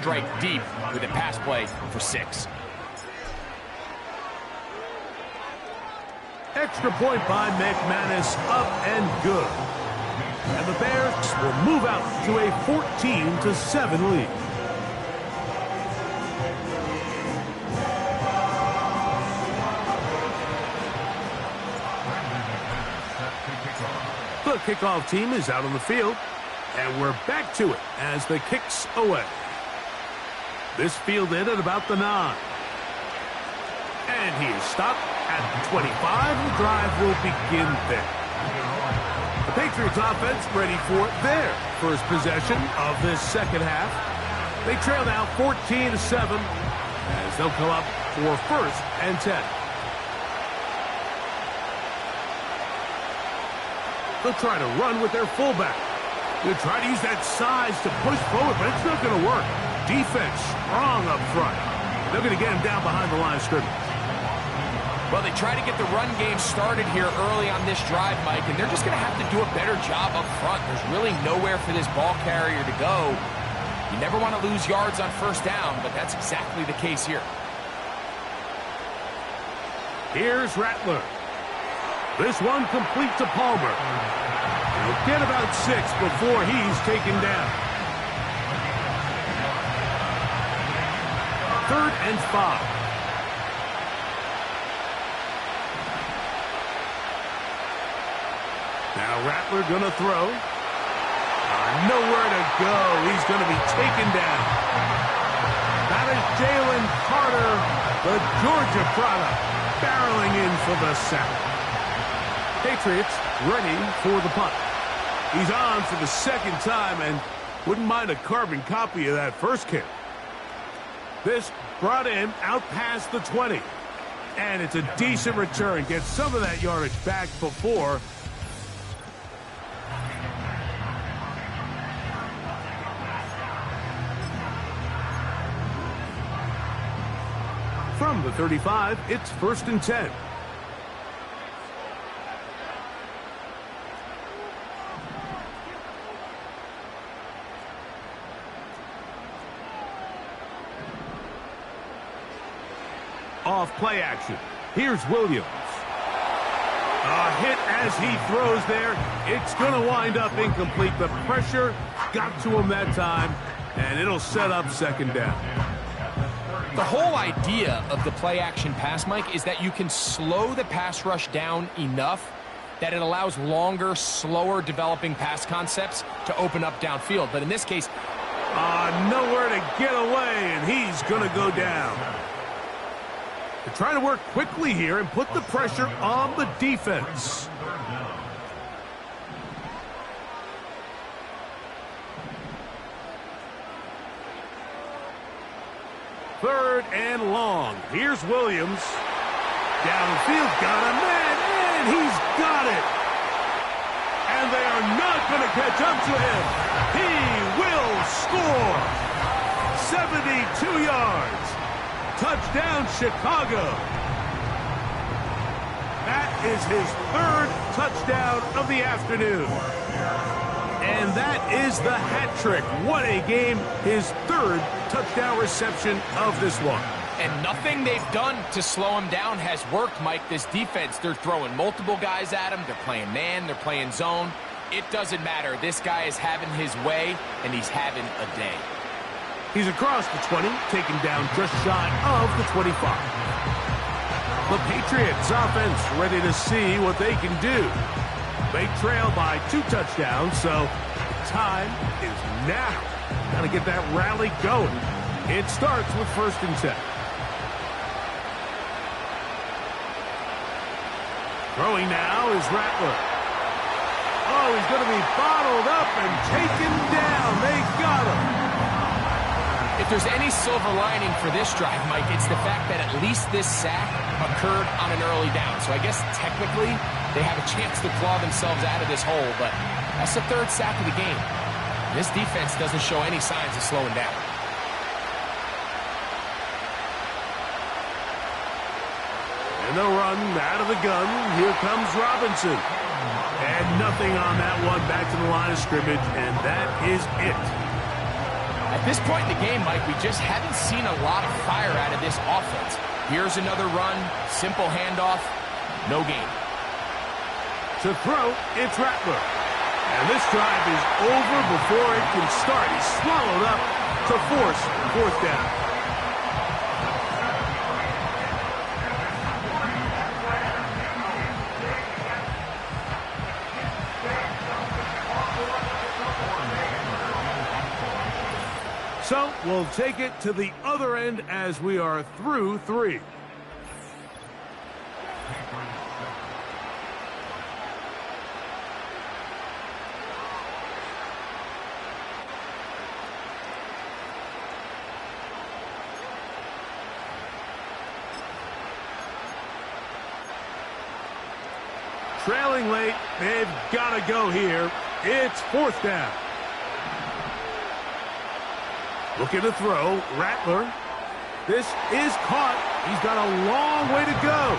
strike deep with a pass play for 6. Extra point by McManus, up and good. And the Bears will move out to a 14-7 lead. The kickoff team is out on the field, and we're back to it as the kick's away. This fielded at about the 9. And he is stopped at the 25. The drive will begin there. The Patriots offense ready for their first possession of this second half. They trail now 14-7 as they'll come up for 1st and 10. They'll try to run with their fullback. They'll try to use that size to push forward, but it's not going to work. Defense strong up front. They're going to get him down behind the line of scrimmage. Well, they try to get the run game started here early on this drive, Mike, and they're just going to have to do a better job up front. There's really nowhere for this ball carrier to go. You never want to lose yards on 1st down, but that's exactly the case here. Here's Rattler. This one complete to Palmer. He'll get about 6 before he's taken down. 3rd and 5. Now Rattler going to throw. Nowhere to go. He's going to be taken down. That is Jalen Carter, the Georgia product, barreling in for the sack. Patriots ready for the punt. He's on for the 2nd time and wouldn't mind a carbon copy of that first kick. This brought him out past the 20. And it's a decent return. Gets some of that yardage back before. From the 35, it's 1st and 10. Off play action. Here's Williams. A hit as he throws there. It's going to wind up incomplete. The pressure got to him that time, and it'll set up 2nd down. The whole idea of the play-action pass, Mike, is that you can slow the pass rush down enough that it allows longer, slower developing pass concepts to open up downfield. But in this case, nowhere to get away, and he's going to go down. They're trying to work quickly here and put the pressure on the defense. Third and long. Here's Williams. Downfield, got a man, and he's got it. And they are not going to catch up to him. He will score. 72 yards. Touchdown, Chicago. That is his 3rd touchdown of the afternoon. And that is the hat trick. What a game. His 3rd touchdown reception of this one. And nothing they've done to slow him down has worked, Mike. This defense, they're throwing multiple guys at him. They're playing man. They're playing zone. It doesn't matter. This guy is having his way, and he's having a day. He's across the 20, taken down just shy of the 25. The Patriots offense ready to see what they can do. They trail by 2 touchdowns, so time is now. Got to get that rally going. It starts with 1st and 10. Throwing now is Rattler. Oh, he's going to be bottled up and taken down. They got him. If there's any silver lining for this drive, Mike, it's the fact that at least this sack occurred on an early down. So I guess technically they have a chance to claw themselves out of this hole, but that's the 3rd sack of the game. This defense doesn't show any signs of slowing down. And they'll run out of the gun. Here comes Robinson. And nothing on that one. Back to the line of scrimmage, and that is it. At this point in the game, Mike, we just haven't seen a lot of fire out of this offense. Here's another run, simple handoff, no gain. To throw, it's Rattler. And this drive is over before it can start. He's swallowed up to force 4th down. So we'll take it to the other end as we are through 3. Trailing late, they've got to go here. It's 4th down. Looking to throw, Rattler. This is caught. He's got a long way to go.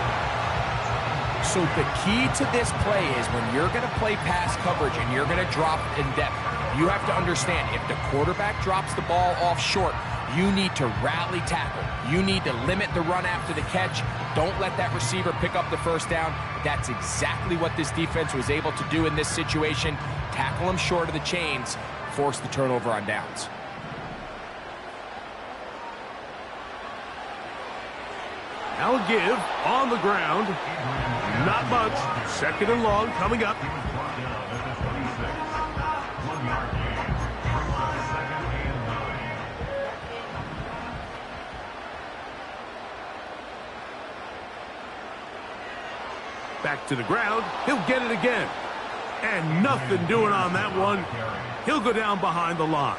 So the key to this play is when you're going to play pass coverage and you're going to drop in depth, you have to understand if the quarterback drops the ball off short, you need to rally tackle. You need to limit the run after the catch. Don't let that receiver pick up the 1st down. That's exactly what this defense was able to do in this situation. Tackle him short of the chains, force the turnover on downs. Now a give on the ground. Not much. 2nd and long coming up. Back to the ground. He'll get it again. And nothing doing on that one. He'll go down behind the line.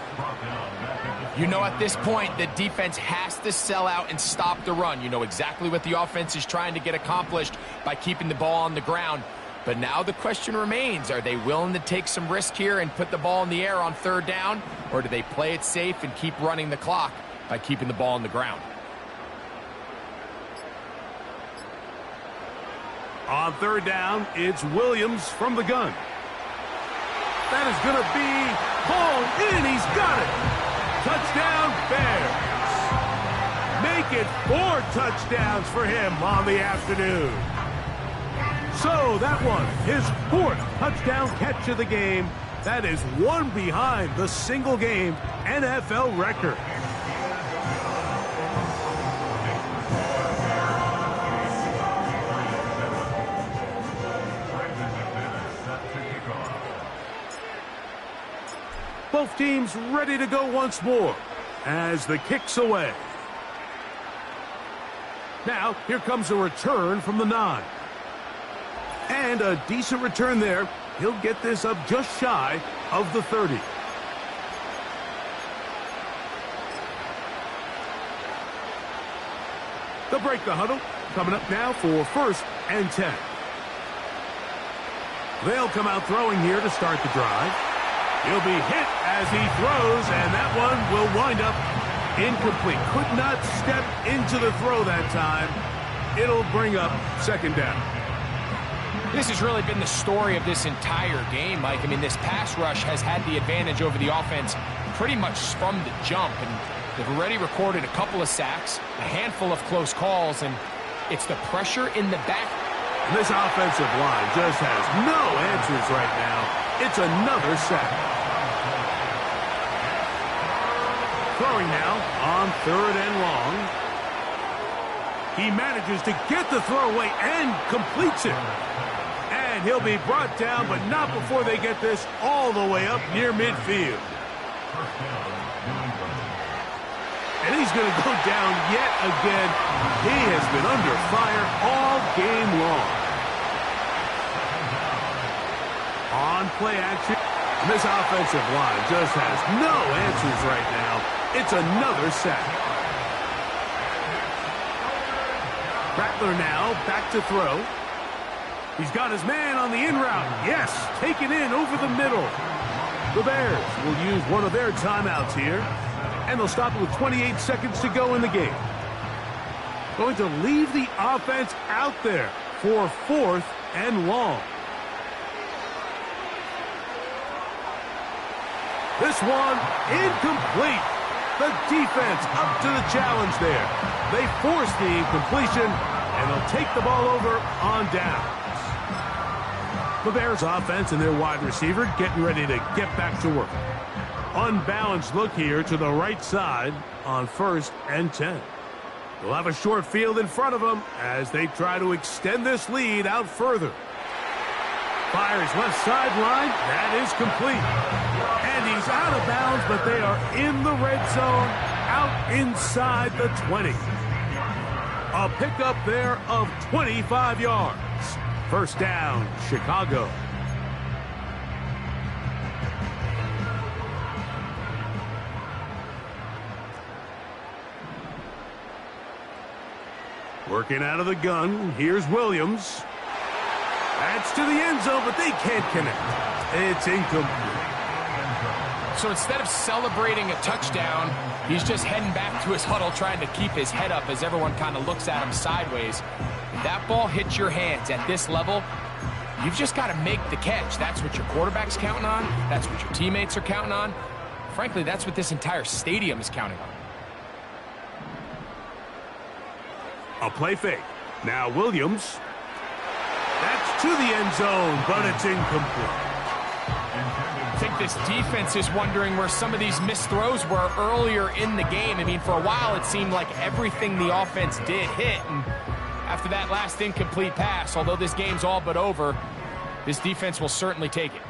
You know, at this point, the defense has to sell out and stop the run. You know exactly what the offense is trying to get accomplished by keeping the ball on the ground. But now the question remains, are they willing to take some risk here and put the ball in the air on 3rd down? Or do they play it safe and keep running the clock by keeping the ball on the ground? On 3rd down, it's Williams from the gun. That is going to be pulled in. He's got it. Touchdown, Bears. Make it 4 touchdowns for him on the afternoon. So that one, his 4th touchdown catch of the game. That is one behind the single-game NFL record. Both teams ready to go once more as the kick's away. Now, here comes a return from the 9. And a decent return there. He'll get this up just shy of the 30. They'll break the huddle. Coming up now for 1st and 10. They'll come out throwing here to start the drive. He'll be hit as he throws, and that one will wind up incomplete. Could not step into the throw that time. It'll bring up 2nd down. This has really been the story of this entire game, Mike. I mean, this pass rush has had the advantage over the offense pretty much from the jump, and they've already recorded a couple of sacks, a handful of close calls, and it's the pressure in the back. And this offensive line just has no answers right now. It's another sack. Throwing now on 3rd and long. He manages to get the throw away and completes it. And he'll be brought down, but not before they get this all the way up near midfield. And he's going to go down yet again. He has been under fire all game long. On play action. This offensive line just has no answers right now. It's another sack. Rattler now back to throw. He's got his man on the in route. Yes, taken in over the middle. The Bears will use one of their timeouts here. And they'll stop it with 28 seconds to go in the game. Going to leave the offense out there for 4th and long. This one incomplete. The defense up to the challenge there. They force the incompletion, and they'll take the ball over on downs. The Bears offense and their wide receiver getting ready to get back to work. Unbalanced look here to the right side on 1st and 10. They'll have a short field in front of them as they try to extend this lead out further. Fires left sideline. That is complete. And he's out of bounds, but they are in the red zone, out inside the 20. A pickup there of 25 yards. 1st down, Chicago. Working out of the gun, here's Williams. That's to the end zone, but they can't connect. It's incomplete. So instead of celebrating a touchdown, he's just heading back to his huddle trying to keep his head up as everyone kind of looks at him sideways. If that ball hits your hands at this level, you've just got to make the catch. That's what your quarterback's counting on. That's what your teammates are counting on. Frankly, that's what this entire stadium is counting on. A play fake. Now Williams. That's to the end zone, but it's incomplete. I think this defense is wondering where some of these missed throws were earlier in the game. I mean, for a while it seemed like everything the offense did hit. And after that last incomplete pass, although this game's all but over, this defense will certainly take it.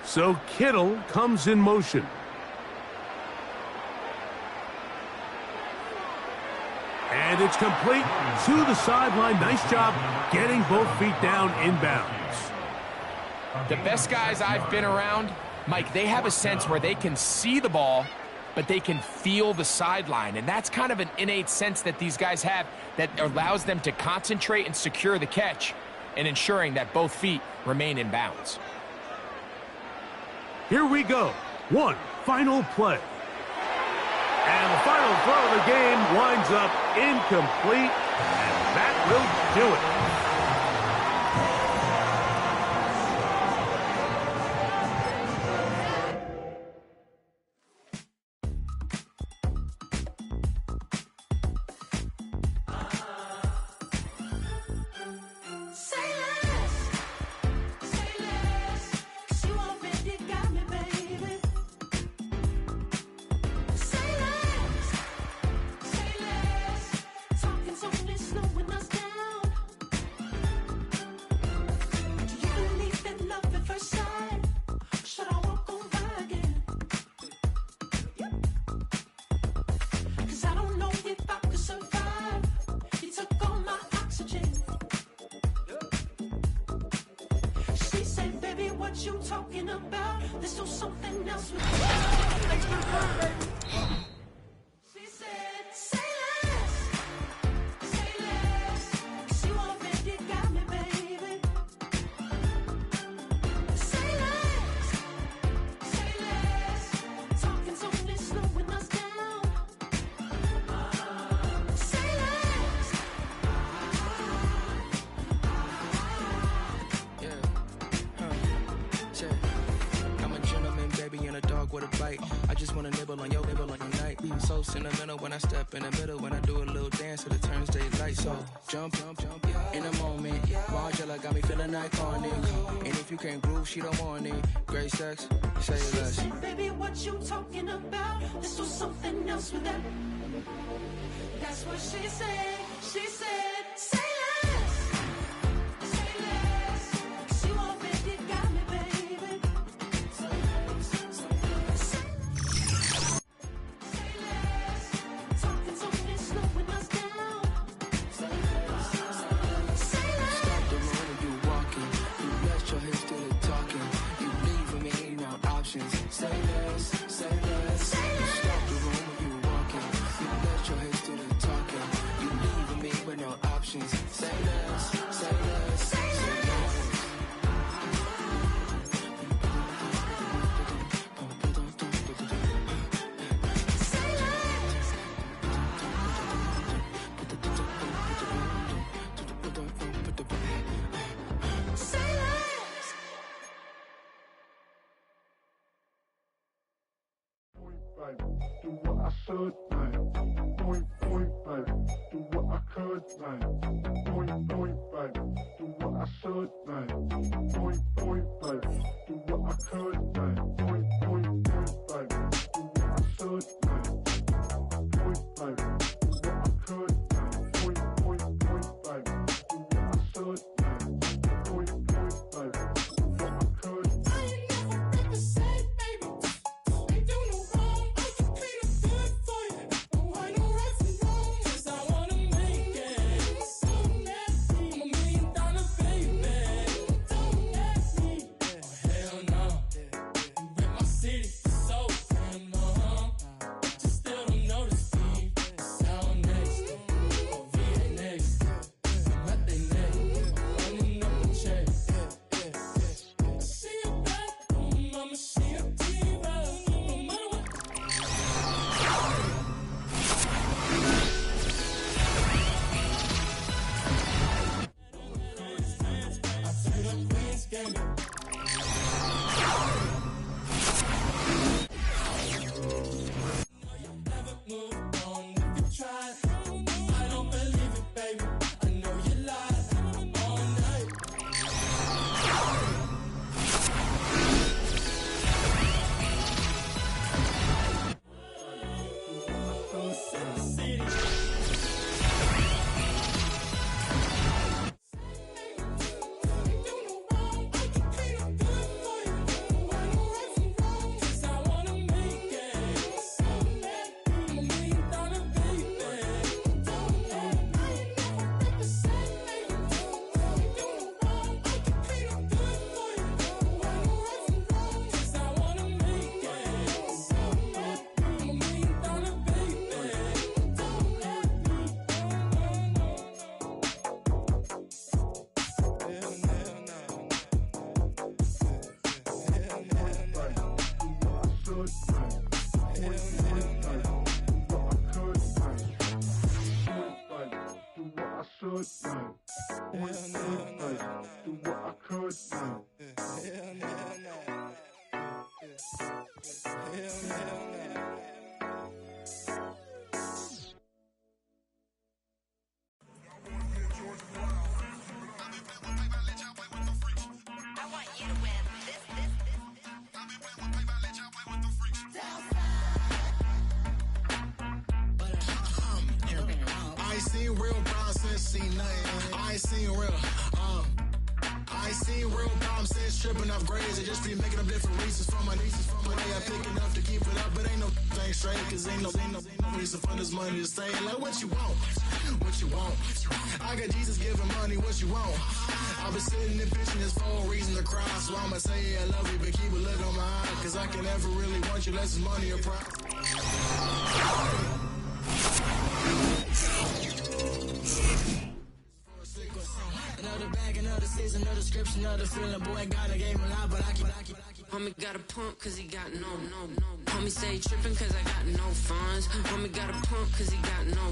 So Kittle comes in motion. And it's complete to the sideline. Nice job getting both feet down inbounds. The best guys I've been around, Mike, they have a sense where they can see the ball, but they can feel the sideline. And that's kind of an innate sense that these guys have that allows them to concentrate and secure the catch and ensuring that both feet remain in bounds. Here we go. One final play. And the final throw of the game winds up incomplete, and that will do it. You talking about? Let's do something else with She said, say less, 'cause you already got me, baby. Say less, talking's only slowing us down. Say less. I'm a gentleman, baby, and a dog with a bite. I just wanna nibble on your night. So sentimental when I step in the middle. When I do a little dance, till it turns daylight. So jump, in a moment. Margella got me feeling iconic. And if you can't groove, she don't want it. Great sex, say less. She said, baby, what you talking about? Let's do something else with that. That's what she said. She said, say less. Say less, 'cause you already got me, baby. Say less, talking's only slowing us down. Say less. Stop the road when you walking. You let your hips do the talking. You leaving me ain't no options. Say less, say less. Stop the road when you walking. You let your hips do the talking. You leaving me with no options. Do what I should, baby. Point, point, baby. Do what I could, baby. Point, point, baby. Do what I should, baby. Point, point, baby. Do what I could, baby. Point, point, point, baby. Do what I should, baby. Point, baby. Do what I could, baby. Point, point, point, baby. Do what I should, baby. Point, point, baby. Do what I could. I ain't never represent, baby. Ain't do no wrong. I can clean up good for you. No, I know right from wrong. 'Cause I wanna make it. So nasty. I'm $1 million baby. Don't ask me. Oh, hell no. You rip my city so damn long. Just still don't notice me. Sound next. Oh, VA next. What they next. Running up the check. See you back. Mama, see a diva. No matter what. I played a Queen's Gambit. Never moved on if you tried. I don't believe it, baby. I know you lied all night. City. I ain't seen real problems since seen nothing. I ain't seen real, I ain't seen real problems since tripping off grades. I just be making up different reasons for my nieces. For my way I pick enough to keep it up, but ain't no thing straight. Cause ain't no reason for this money to stay. Like what you want, what you want. I got Jesus giving money, what you want. I've been sitting and pitching this for a reason to cry. So I'ma say I love you, but keep a look on my eye. Cause I can never really want you unless it's money or pride. Another bag, another season, another description, another feeling. Boy, God, I gave him a lot, but I keep. Homie got a pump cause he got no. Homie stay trippin' cause I got no funds. Homie got a pump cause he got no.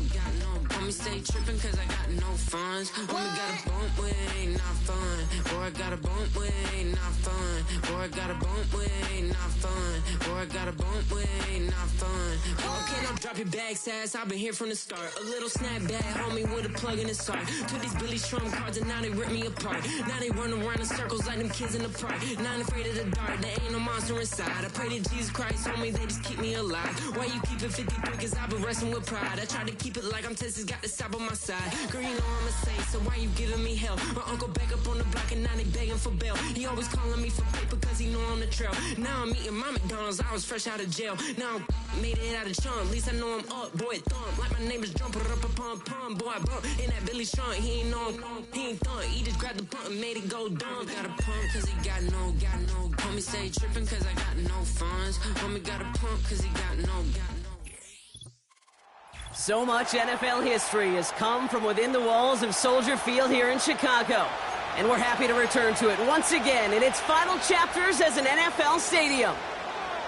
Homie stay trippin' cause I got no funds. Homie got a bump with it ain't not fun. Boy, I got a bump with it ain't not fun. Boy, I got a bump with it ain't not fun. Boy, I got a bump with it ain't not fun. Okay, now drop your bag, sass. I've been here from the start. A little snapback, homie, with a plug in his heart. Took these Billy Trump cards and now they rip me apart. Now they run around in circles like them kids in the park. Not afraid of the dark, there ain't no monster inside. I pray to Jesus Christ, homie, they just keep me alive. Why you keep it 53? Cause I've been wrestling with pride. I try to keep it like I'm Texas, got the South on my side. Girl, you know I'm a saint, so why you giving me hell? My uncle back up on the block and now they begging for bail. He always calling me for paper cause he know I'm the trail. Now I'm eating my McDonald's, I was fresh out of jail. Now I'm made it out of chunk, at least I know I'm up, boy, thump. Like my neighbors jumping up a pum. Boy, I bump in that Billy Trump, he ain't know, he ain't thump. He just grabbed the pump and made it go dumb. Got a pump cause he got no. Homie stay trippin' cause I got no funds. Homie got a pump cause he got no. So much NFL history has come from within the walls of Soldier Field here in Chicago. And we're happy to return to it once again in its final chapters as an NFL stadium.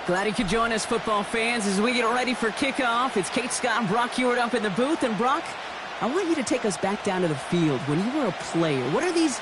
Glad you could join us, football fans, as we get ready for kickoff. It's Kate Scott and Brock Hewitt up in the booth. And Brock, I want you to take us back down to the field when you were a player. What are these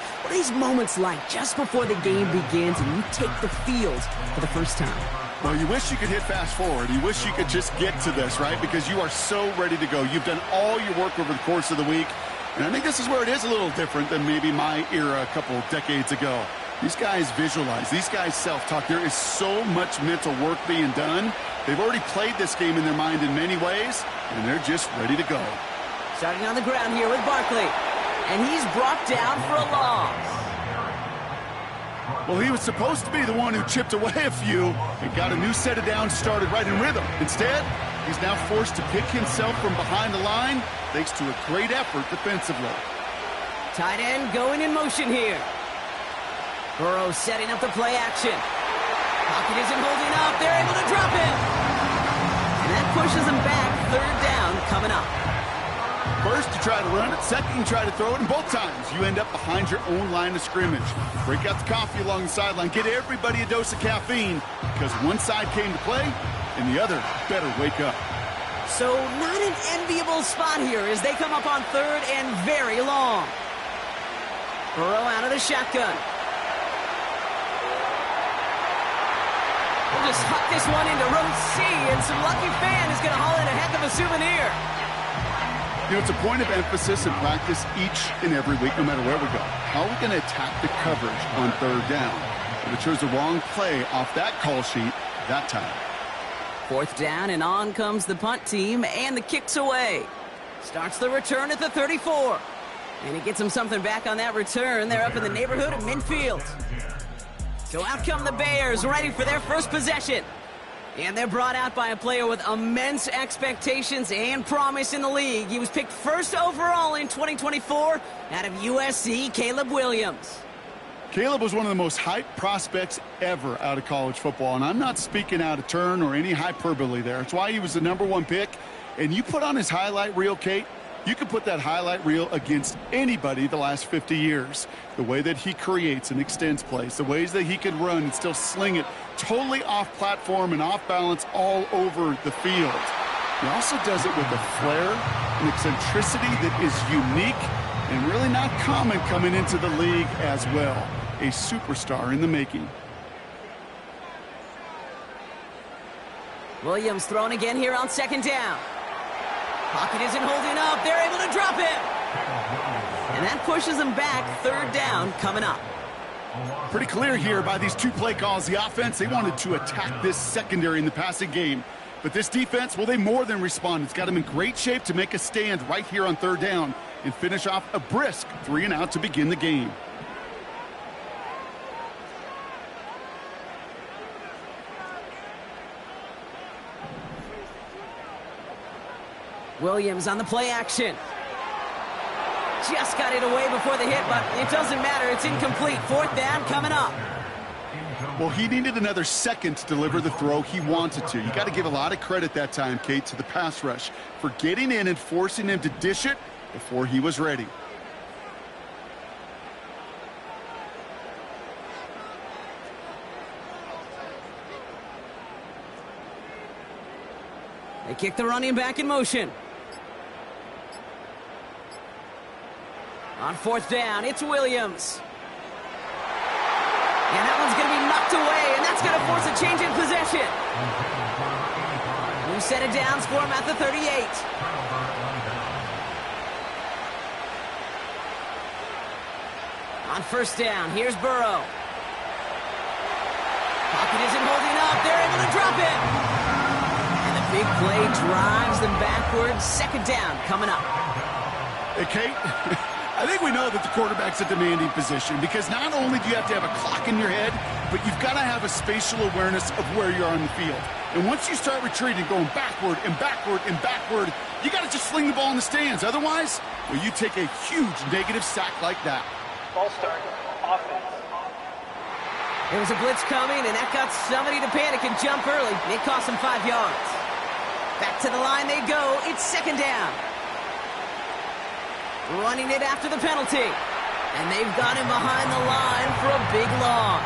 moments like just before the game begins and you take the field for the first time? Well, you wish you could hit fast forward. You wish you could just get to this, right? Because you are so ready to go. You've done all your work over the course of the week. And I think this is where it is a little different than maybe my era a couple decades ago. These guys visualize. These guys self-talk. There is so much mental work being done. They've already played this game in their mind in many ways, and they're just ready to go. Starting on the ground here with Barkley. And he's brought down for a loss. Well, he was supposed to be the one who chipped away a few and got a new set of downs started right in rhythm. Instead, he's now forced to pick himself from behind the line thanks to a great effort defensively. Tight end going in motion here. Burrow setting up the play action. Pocket isn't holding up. They're able to drop him. And that pushes him back. Third down coming up. First, you try to run it. Second, you try to throw it. And both times, you end up behind your own line of scrimmage. Break out the coffee along the sideline. Get everybody a dose of caffeine because one side came to play and the other better wake up. So not an enviable spot here as they come up on third and very long. Burrow out of the shotgun. We'll just huck this one into row C, and some lucky fan is going to haul in a heck of a souvenir. You know, it's a point of emphasis in practice each and every week, no matter where we go. How are we going to attack the coverage on third down? But it chose the wrong play off that call sheet that time. Fourth down, and on comes the punt team, and the kick's away. Starts the return at the 34. And he gets him something back on that return. They're up in the neighborhood of midfield. So out come the Bears, ready for their first possession. And they're brought out by a player with immense expectations and promise in the league. He was picked first overall in 2024 out of USC, Caleb Williams. Caleb was one of the most hyped prospects ever out of college football, and I'm not speaking out of turn or any hyperbole there. It's why he was the #1 pick. And you put on his highlight reel, Kate, you could put that highlight reel against anybody the last 50 years. The way that he creates and extends plays, the ways that he could run and still sling it totally off platform and off balance all over the field. He also does it with a flair and eccentricity that is unique and really not common coming into the league as well. A superstar in the making. Williams throwing again here on second down. Pocket isn't holding up. They're able to drop him. And that pushes them back. Third down coming up. Pretty clear here by these two play calls. The offense, they wanted to attack this secondary in the passing game. But this defense, well, they more than respond. It's got them in great shape to make a stand right here on third down and finish off a brisk 3-and-out to begin the game. Williams on the play action. Just got it away before the hit, but it doesn't matter. It's incomplete. Fourth down coming up. Well, he needed another second to deliver the throw he wanted to. You got to give a lot of credit that time, Kate, to the pass rush for getting in and forcing him to dish it before he was ready. They kick the running back in motion. On fourth down, it's Williams. And that one's going to be knocked away, and that's going to force a change in possession. New set of downs for him at the 38. On first down, here's Burrow. Pocket isn't holding up. They're able to drop it. And the big play drives them backwards. Second down coming up. Hey, Kate, I think we know that the quarterback's a demanding position because not only do you have to have a clock in your head, but you've got to have a spatial awareness of where you are on the field. And once you start retreating, going backward and backward and backward, you got to just sling the ball in the stands. Otherwise, well, you take a huge negative sack like that. Ball start, offense. There was a blitz coming, and that got somebody to panic and jump early. It cost them 5 yards. Back to the line they go. It's second down. Running it after the penalty. And they've got him behind the line for a big loss.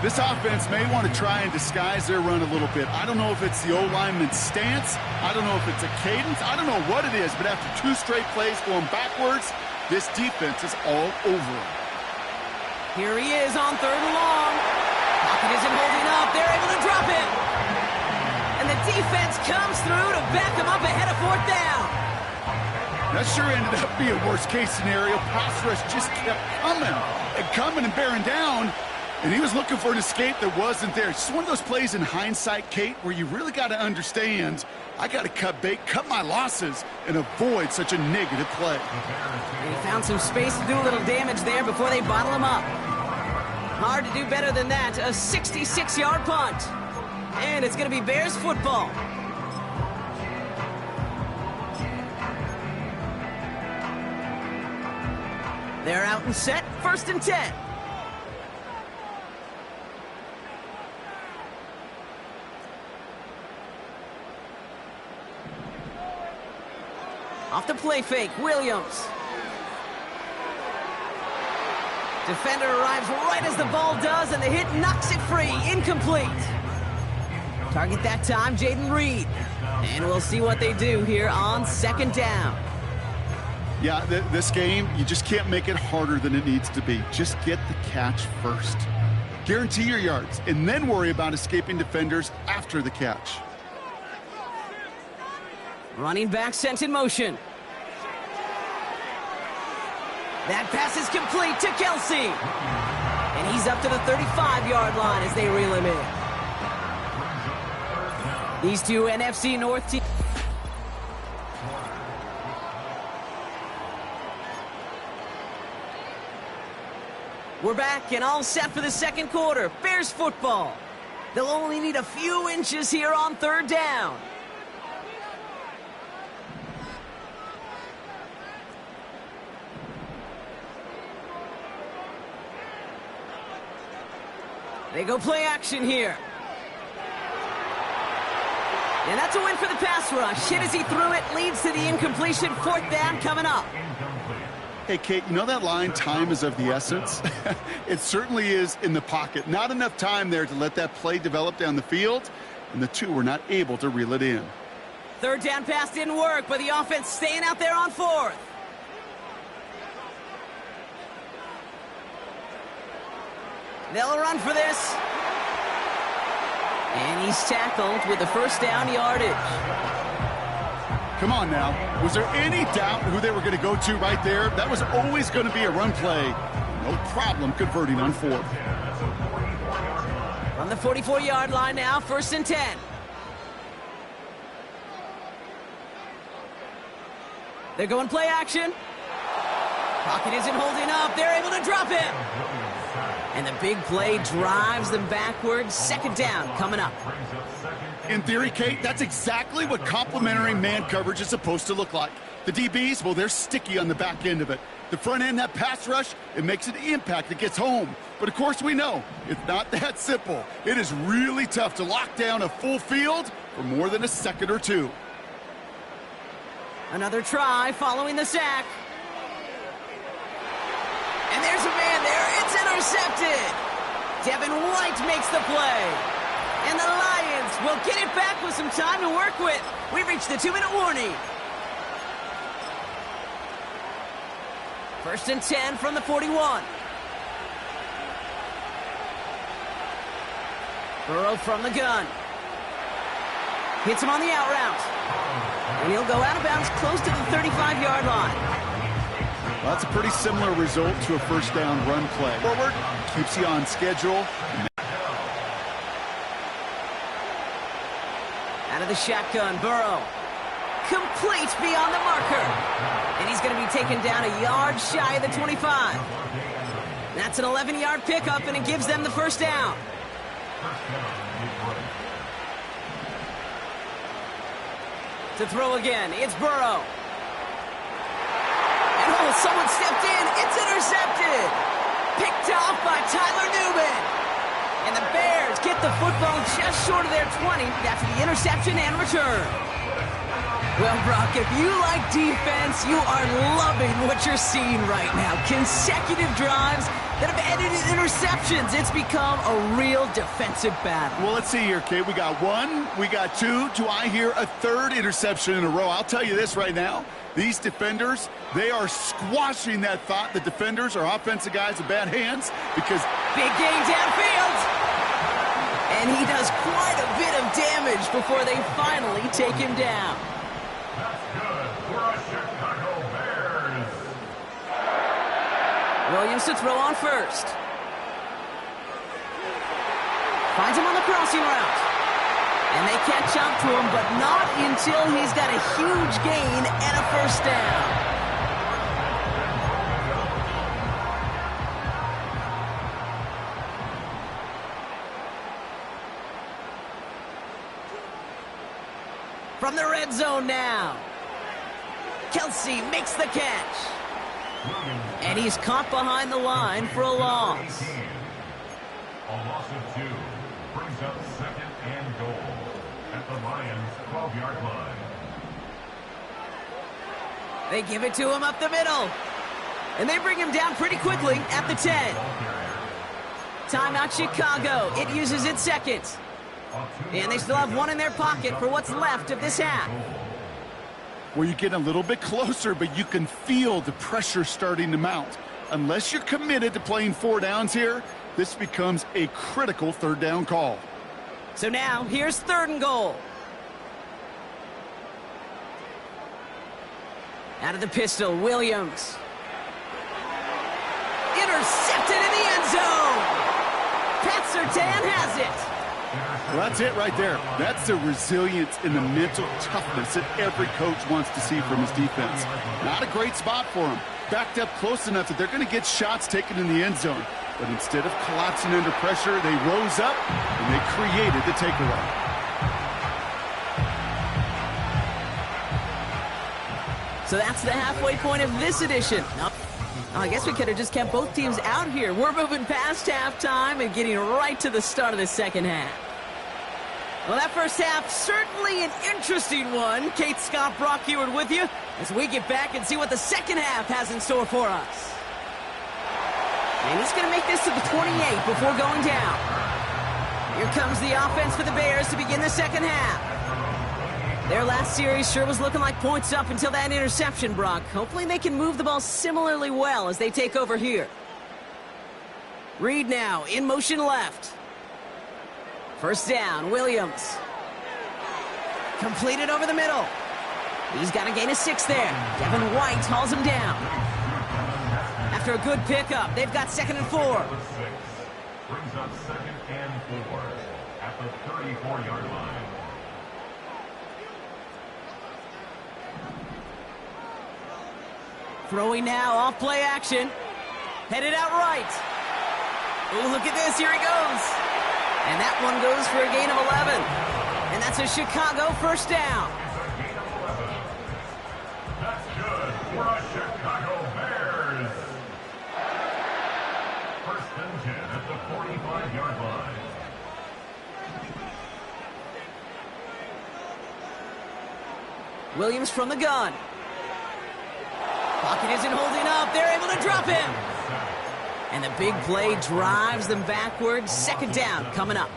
This offense may want to try and disguise their run a little bit. I don't know if it's the O-lineman's stance. I don't know if it's a cadence. I don't know what it is, but after 2 straight plays going backwards, this defense is all over him. Here he is on 3rd and long. Pocket isn't holding up. They're able to drop it. And the defense comes through to back him up ahead of 4th down. That sure ended up being worst-case scenario. Pass rush just kept coming and bearing down. And he was looking for an escape that wasn't there. It's just one of those plays in hindsight, Kate, where you really got to understand, I got to cut bait, cut my losses, and avoid such a negative play. He found some space to do a little damage there before they bottle him up. Hard to do better than that. A 66-yard punt. And it's going to be Bears football. They're out and set. 1st and 10. Off the play fake, Williams. Defender arrives right as the ball does, and the hit knocks it free. Incomplete. Target that time, Jaden Reed. And we'll see what they do here on 2nd down. Yeah, this game, you just can't make it harder than it needs to be. Just get the catch first. Guarantee your yards, and then worry about escaping defenders after the catch. Running back sent in motion. That pass is complete to Kelsey. And he's up to the 35-yard line as they reel him in. These two NFC North teams. We're back and all set for the 2nd quarter. Bears football. They'll only need a few inches here on 3rd down. They go play action here. And that's a win for the pass rush. Hit as he threw it, leads to the incompletion. 4th down coming up. Hey, Kate, you know that line, time is of the essence? It certainly is in the pocket. Not enough time there to let that play develop down the field, and the two were not able to reel it in. 3rd down pass didn't work, but the offense staying out there on 4th. They'll run for this. And he's tackled with the 1st down yardage. Come on now. Was there any doubt who they were going to go to right there? That was always going to be a run play. No problem converting on 4th. On the 44-yard line now, 1st and 10. They're going play action. Pocket isn't holding up. They're able to drop him. And the big play drives them backwards. 2nd down coming up. In theory, Kate, that's exactly what complementary man coverage is supposed to look like. The DBs, well, they're sticky on the back end of it. The front end, that pass rush, it makes an impact that gets home. But, of course, we know it's not that simple. It is really tough to lock down a full field for more than a second or two. Another try following the sack. And there's a man there. It's intercepted. Devin White makes the play. And the Lions will get it back with some time to work with. We've reached the 2-minute warning. 1st and 10 from the 41. Burrow from the gun. Hits him on the out route. And he'll go out of bounds close to the 35-yard line. Well, that's a pretty similar result to a 1st down run play. Forward, keeps you on schedule. Out of the shotgun, Burrow. Complete beyond the marker. And he's going to be taken down a yard shy of the 25. That's an 11-yard pickup, and it gives them the 1st down. To throw again, it's Burrow. And oh, someone stepped in. It's intercepted. Picked off by Tyler Newman. And the Bears get the football just short of their 20 after the interception and return. Well, Brock, if you like defense, you are loving what you're seeing right now. Consecutive drives that have ended in interceptions. It's become a real defensive battle. Well, let's see here, Kate. We got one, we got two. Do I hear a third interception in a row? I'll tell you this right now. These defenders, they are squashing that thought. The defenders are offensive guys with bad hands because... Big gain downfield. And he does quite a bit of damage before they finally take him down. That's good for a Chicago Bears. Williams to throw on first. Finds him on the crossing route. And they catch up to him, but not until he's got a huge gain and a first down. From the red zone now. Kelsey makes the catch. And he's caught behind the line for a loss. A loss of 2 brings up second and goal at the Lions' 12-yard line. They give it to him up the middle. And they bring him down pretty quickly at the 10. Timeout Chicago. It uses its second. And they still have one in their pocket for what's left of this half. Well, you get a little bit closer, but you can feel the pressure starting to mount. Unless you're committed to playing 4 downs here, this becomes a critical third down call. So now, here's 3rd and goal. Out of the pistol, Williams. Intercepted in the end zone. Pat Surtain has it. Well, that's it right there. That's the resilience and the mental toughness that every coach wants to see from his defense. Not a great spot for him. Backed up close enough that they're going to get shots taken in the end zone. But instead of collapsing under pressure, they rose up and they created the takeaway. So that's the halfway point of this edition. I guess we could have just kept both teams out here. We're moving past halftime and getting right to the start of the second half. Well, that first half, certainly an interesting one. Kate, Scott, Brock Heward with you as we get back and see what the second half has in store for us. And he's going to make this to the 28 before going down. Here comes the offense for the Bears to begin the second half. Their last series sure was looking like points up until that interception, Brock. Hopefully they can move the ball similarly well as they take over here. Reed now in motion left. First down, Williams. Completed over the middle. He's got a gain of 6 there. Devin White hauls him down. After a good pickup, they've got 2nd and 4. Brings up 2nd and 4 at the 34-yard line. Throwing now, off play action. Headed out right. Oh, look at this, here he goes. And that one goes for a gain of 11. And that's a Chicago first down. That's good for a Chicago Bears. First and 10 at the 45-yard line. Williams from the gun. Pocket isn't holding up. They're able to drop him. And the big play drives them backwards. Second down coming up.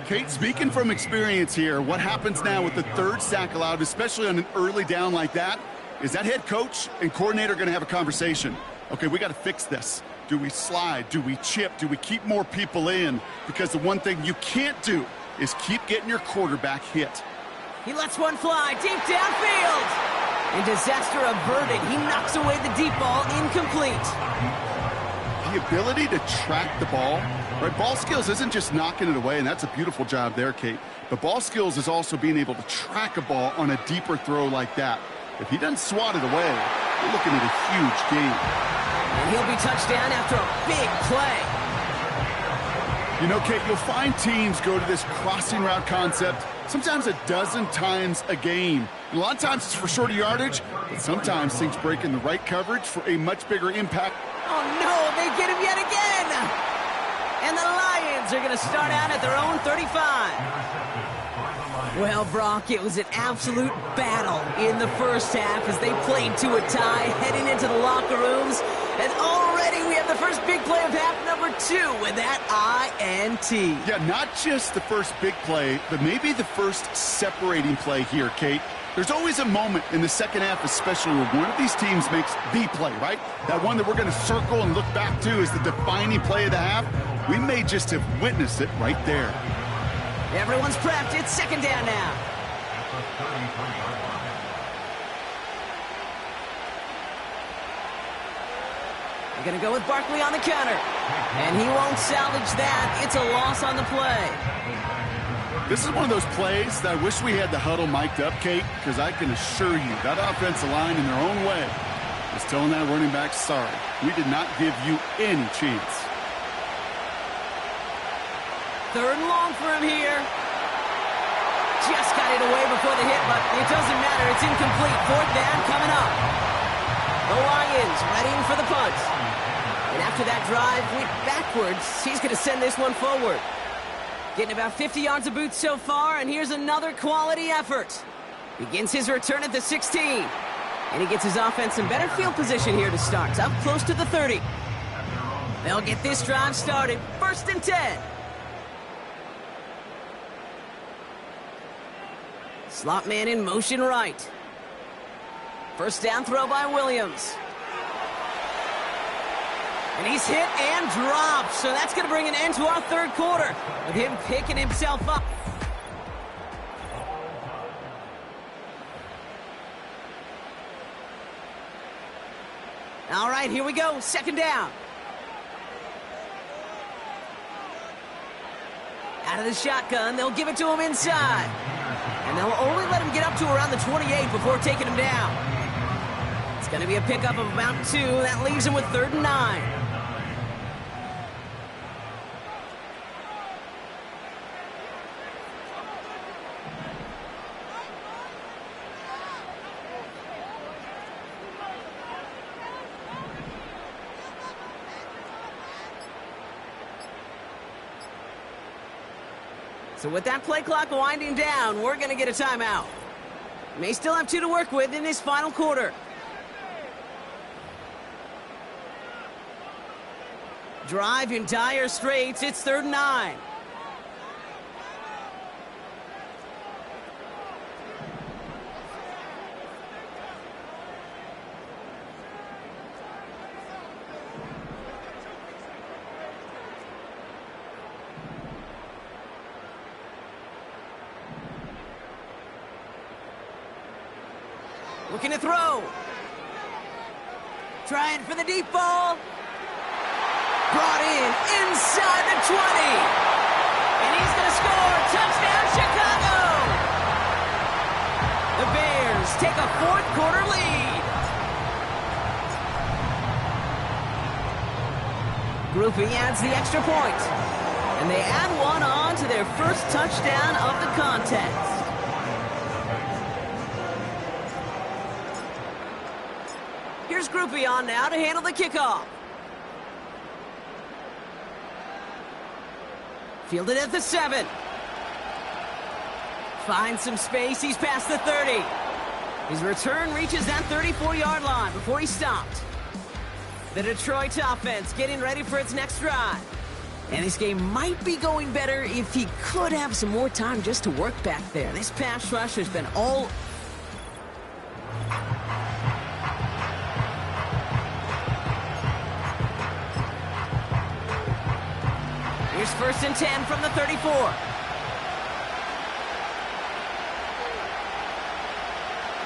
Kate, speaking from experience here, what happens now with the 3rd sack allowed, especially on an early down like that, is that head coach and coordinator going to have a conversation. Okay, we got to fix this. Do we slide? Do we chip? Do we keep more people in? Because the one thing you can't do is keep getting your quarterback hit. He lets one fly deep downfield. And disaster averted. He knocks away the deep ball, incomplete. The ability to track the ball, right? Ball skills isn't just knocking it away, and that's a beautiful job there, Kate. But ball skills is also being able to track a ball on a deeper throw like that. If he doesn't swat it away, we're looking at a huge gain. And he'll be touchdown after a big play. You know, Kate, you'll find teams go to this crossing route concept sometimes a dozen times a game. And a lot of times it's for shorter yardage, but sometimes things break in the right coverage for a much bigger impact. Oh, no, they get him yet again. And the Lions are going to start out at their own 35. Well, Brock, it was an absolute battle in the first half as they played to a tie, heading into the locker rooms. And already we have the first big play of half number 2 with that INT. Yeah, not just the first big play, but maybe the first separating play here, Kate. There's always a moment in the second half, especially when one of these teams makes the play, right? That one that we're going to circle and look back to as the defining play of the half. We may just have witnessed it right there. Everyone's prepped. It's second down now. They're going to go with Barkley on the counter. And he won't salvage that. It's a loss on the play. This is one of those plays that I wish we had the huddle mic'd up, Kate, because I can assure you that offensive line in their own way is telling that running back, sorry, we did not give you any chance. Third and long for him here. Just got it away before the hit, but it doesn't matter. It's incomplete. Fourth down coming up. The Lions readying for the punt. And after that drive went backwards, he's going to send this one forward. Getting about 50 yards of boots so far, and here's another quality effort. Begins his return at the 16. And he gets his offense in better field position here to start. It's up close to the 30. They'll get this drive started. First and 10. Slot man in motion right. First down throw by Williams. And he's hit and dropped. So that's going to bring an end to our third quarter with him picking himself up. All right, here we go. Second down. Out of the shotgun, they'll give it to him inside. And they'll only let him get up to around the 28 before taking him down. It's going to be a pickup of about 2. That leaves him with 3rd and 9. So with that play clock winding down, we're going to get a timeout. May still have 2 to work with in this final quarter. Drive in dire straits. It's 3rd and 9. Looking to throw. Trying for the deep ball. Brought in inside the 20. And he's going to score. Touchdown, Chicago. The Bears take a fourth quarter lead. Groupie adds the extra point. And they add one on to their first touchdown of the contest. Here's Groupie on now to handle the kickoff. Fielded at the 7. Finds some space. He's past the 30. His return reaches that 34-yard line before he stopped. The Detroit offense getting ready for its next drive. And this game might be going better if he could have some more time just to work back there. This pass rush has been all... Here's 1st and 10 from the 34.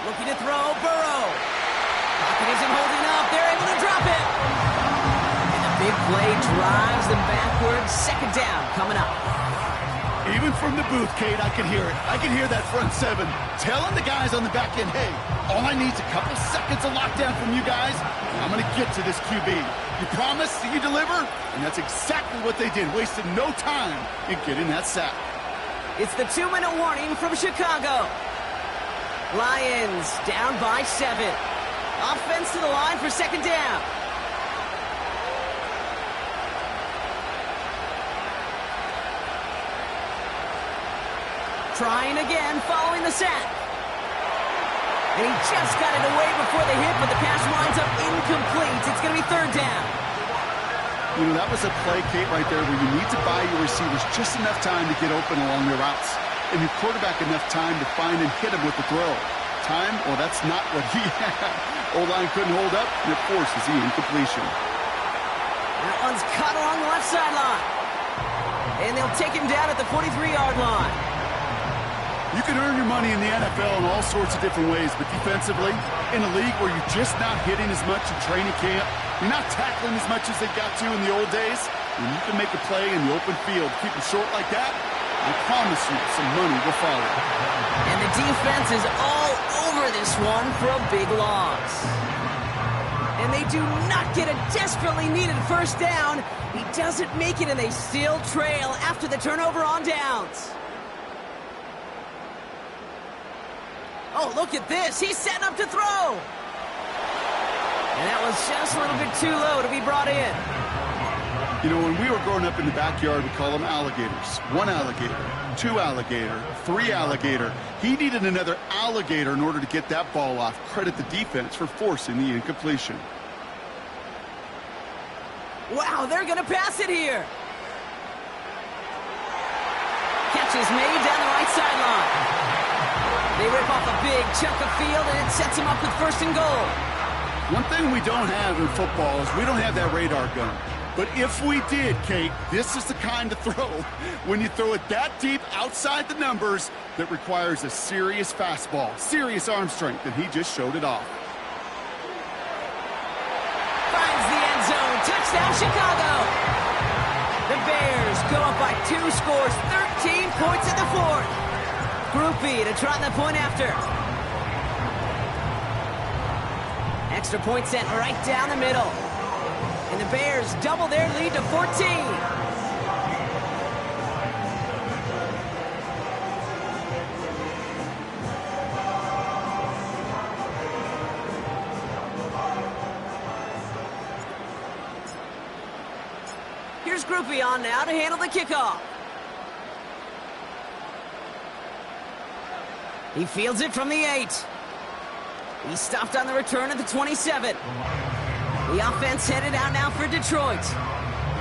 Looking to throw, Burrow. Pocket isn't holding up. They're able to drop it. And the big play drives them backwards. Second down coming up. Even from the booth, Kate, I can hear it. I can hear that front 7 telling the guys on the back end, hey, all I need is a couple seconds of lockdown from you guys. I'm going to get to this QB. You promise that you deliver? And that's exactly what they did. Wasted no time in getting that sack. It's the 2-minute warning from Chicago. Lions down by 7. Offense to the line for second down. Trying again, following the sack. And he just got it away before the hit, but the pass winds up incomplete. It's going to be third down. You know, that was a play, Kate, right there where you need to buy your receivers just enough time to get open along their routes. And your quarterback enough time to find and hit him with the throw. Time? Well, that's not what he had. O-line couldn't hold up, and it forces the incompletion. That one's cut along the left sideline. And they'll take him down at the 43-yard line. You can earn your money in the NFL in all sorts of different ways, but defensively, in a league where you're just not hitting as much in training camp, you're not tackling as much as they got to in the old days, when you can make a play in the open field, keep it short like that, I promise you some money will follow. And the defense is all over this one for a big loss. And they do not get a desperately needed first down. He doesn't make it, and they still trail after the turnover on downs. Oh, look at this. He's setting up to throw. And that was just a little bit too low to be brought in. You know, when we were growing up in the backyard, we call them alligators. 1 alligator, 2 alligator, 3 alligator. He needed another alligator in order to get that ball off. Credit the defense for forcing the incompletion. Wow, they're going to pass it here. Catch is made down the right sideline. They rip off a big chunk of field, and it sets them up with first and goal. One thing we don't have in football is we don't have that radar gun. But if we did, Kate, this is the kind of throw, when you throw it that deep outside the numbers, that requires a serious fastball, serious arm strength, and he just showed it off. Finds the end zone. Touchdown, Chicago. The Bears go up by 2 scores, 13 points in the fourth. Groupie to trot the point after. Extra point sent right down the middle. And the Bears double their lead to 14. Here's Groupie on now to handle the kickoff. He fields it from the 8. He stopped on the return at the 27. The offense headed out now for Detroit.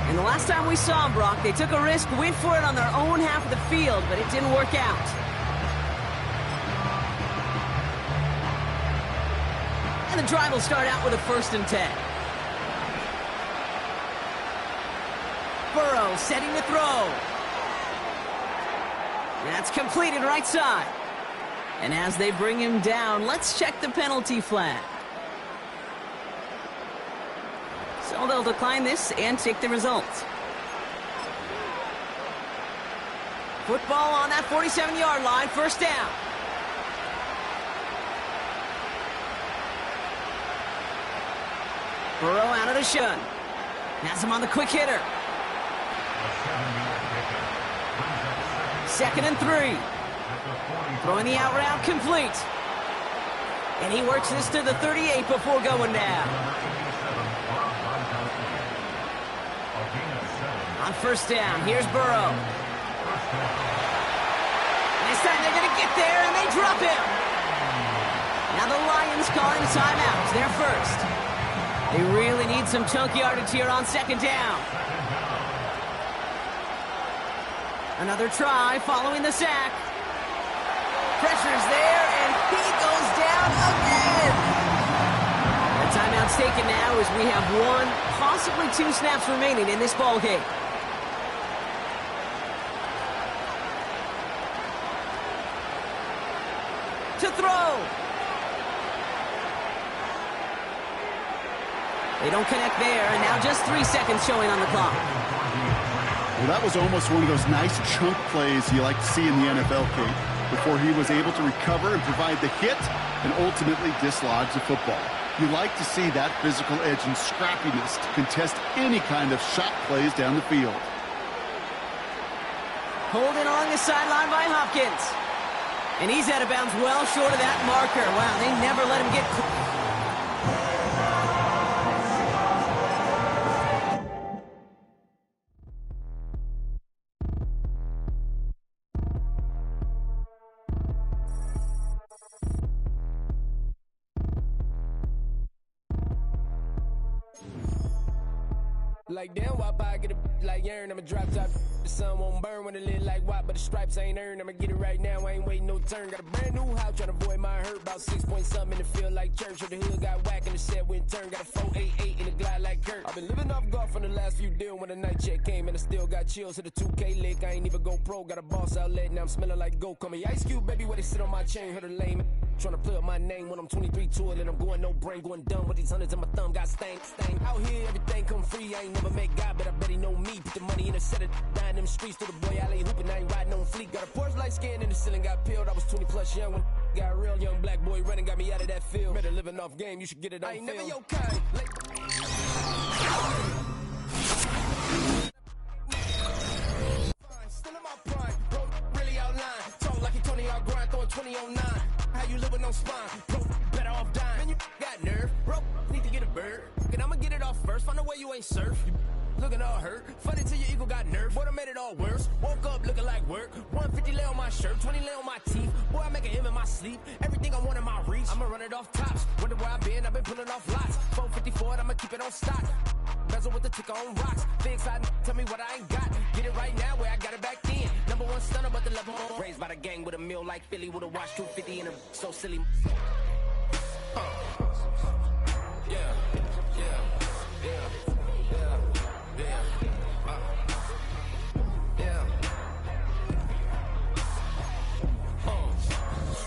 And the last time we saw them, Brock, they took a risk, went for it on their own half of the field, but it didn't work out. And the drive will start out with a 1st and 10. Burrow setting to throw. That's completed right side. And as they bring him down, let's check the penalty flag. So they'll decline this and take the result. Football on that 47-yard line, first down. Burrow out of the shun. Has him on the quick hitter. 2nd and 3. Throwing the out route complete. And he works this to the 38 before going down. On first down, here's Burrow. This time they're going to get there, and they drop him. Now the Lions calling timeouts. They're first. They really need some chunk yardage here on 2nd down. Another try following the sack. Pressure's there, and he goes down again. The timeout's taken now as we have 1, possibly 2 snaps remaining in this ball game. To throw. They don't connect there, and now just 3 seconds showing on the clock. Well, that was almost one of those nice chunk plays you like to see in the NFL, Kate, before he was able to recover and provide the hit and ultimately dislodge the football. You like to see that physical edge and scrappiness to contest any kind of shot plays down the field. Holding along the sideline by Hopkins. And he's out of bounds well short of that marker. Wow, they never let him get... Like damn, why I get a like yarn? I'ma drop top. The sun won't burn when it lit like what, but the stripes ain't earned. I'ma get it right now, I ain't waiting no turn. Got a brand new house, tryna avoid my hurt. About 6 point something in the field like church. Or the hood got whack and the set went turn. Got a 488 in the glide like Kurt. I've been living off golf from the last few deals. When the night check came and I still got chills. To the 2K lick, I ain't even go pro. Got a boss outlet, now I'm smelling like gold. Call me Ice Cube, baby, where they sit on my chain. Heard a lame. Tryna play up my name when I'm 23 to it. And I'm going no brain, going dumb with these hundreds in my thumb. Got stank. Out here, everything come free. I ain't never met God, but I bet he know me. Put the money in a set of dying them streets. To the boy, I ain't hooping, I ain't riding on fleek. Got a Porsche light skin in the ceiling, got peeled. I was 20 plus young when got real. Young black boy running, got me out of that field. Better living off game, you should get it on film. I ain't never your kind. Still in my prime, bro, really outline. Talk like he Tony out grind, throwing 20 on 9. How you live with no spine? Bro, better off dying. Man, you got nerve, bro, need to get a bird. And I'ma get it off first, find a way you ain't surf. You looking all hurt, funny till your ego got nerve. Boy, I made it all worse, woke up looking like work. 150 lay on my shirt, 20 lay on my teeth. Boy, I make an M in my sleep, everything I want in my reach. I'ma run it off tops, wonder where I've been pulling off lots. 454, I'ma keep it on stock. Bezel with the ticker on rocks. Big side, tell me what I ain't got. Get it right now where I got it back then. Number one stunner, but the level on. Raised by the gang with a meal like Philly with a watch 250 in a so silly.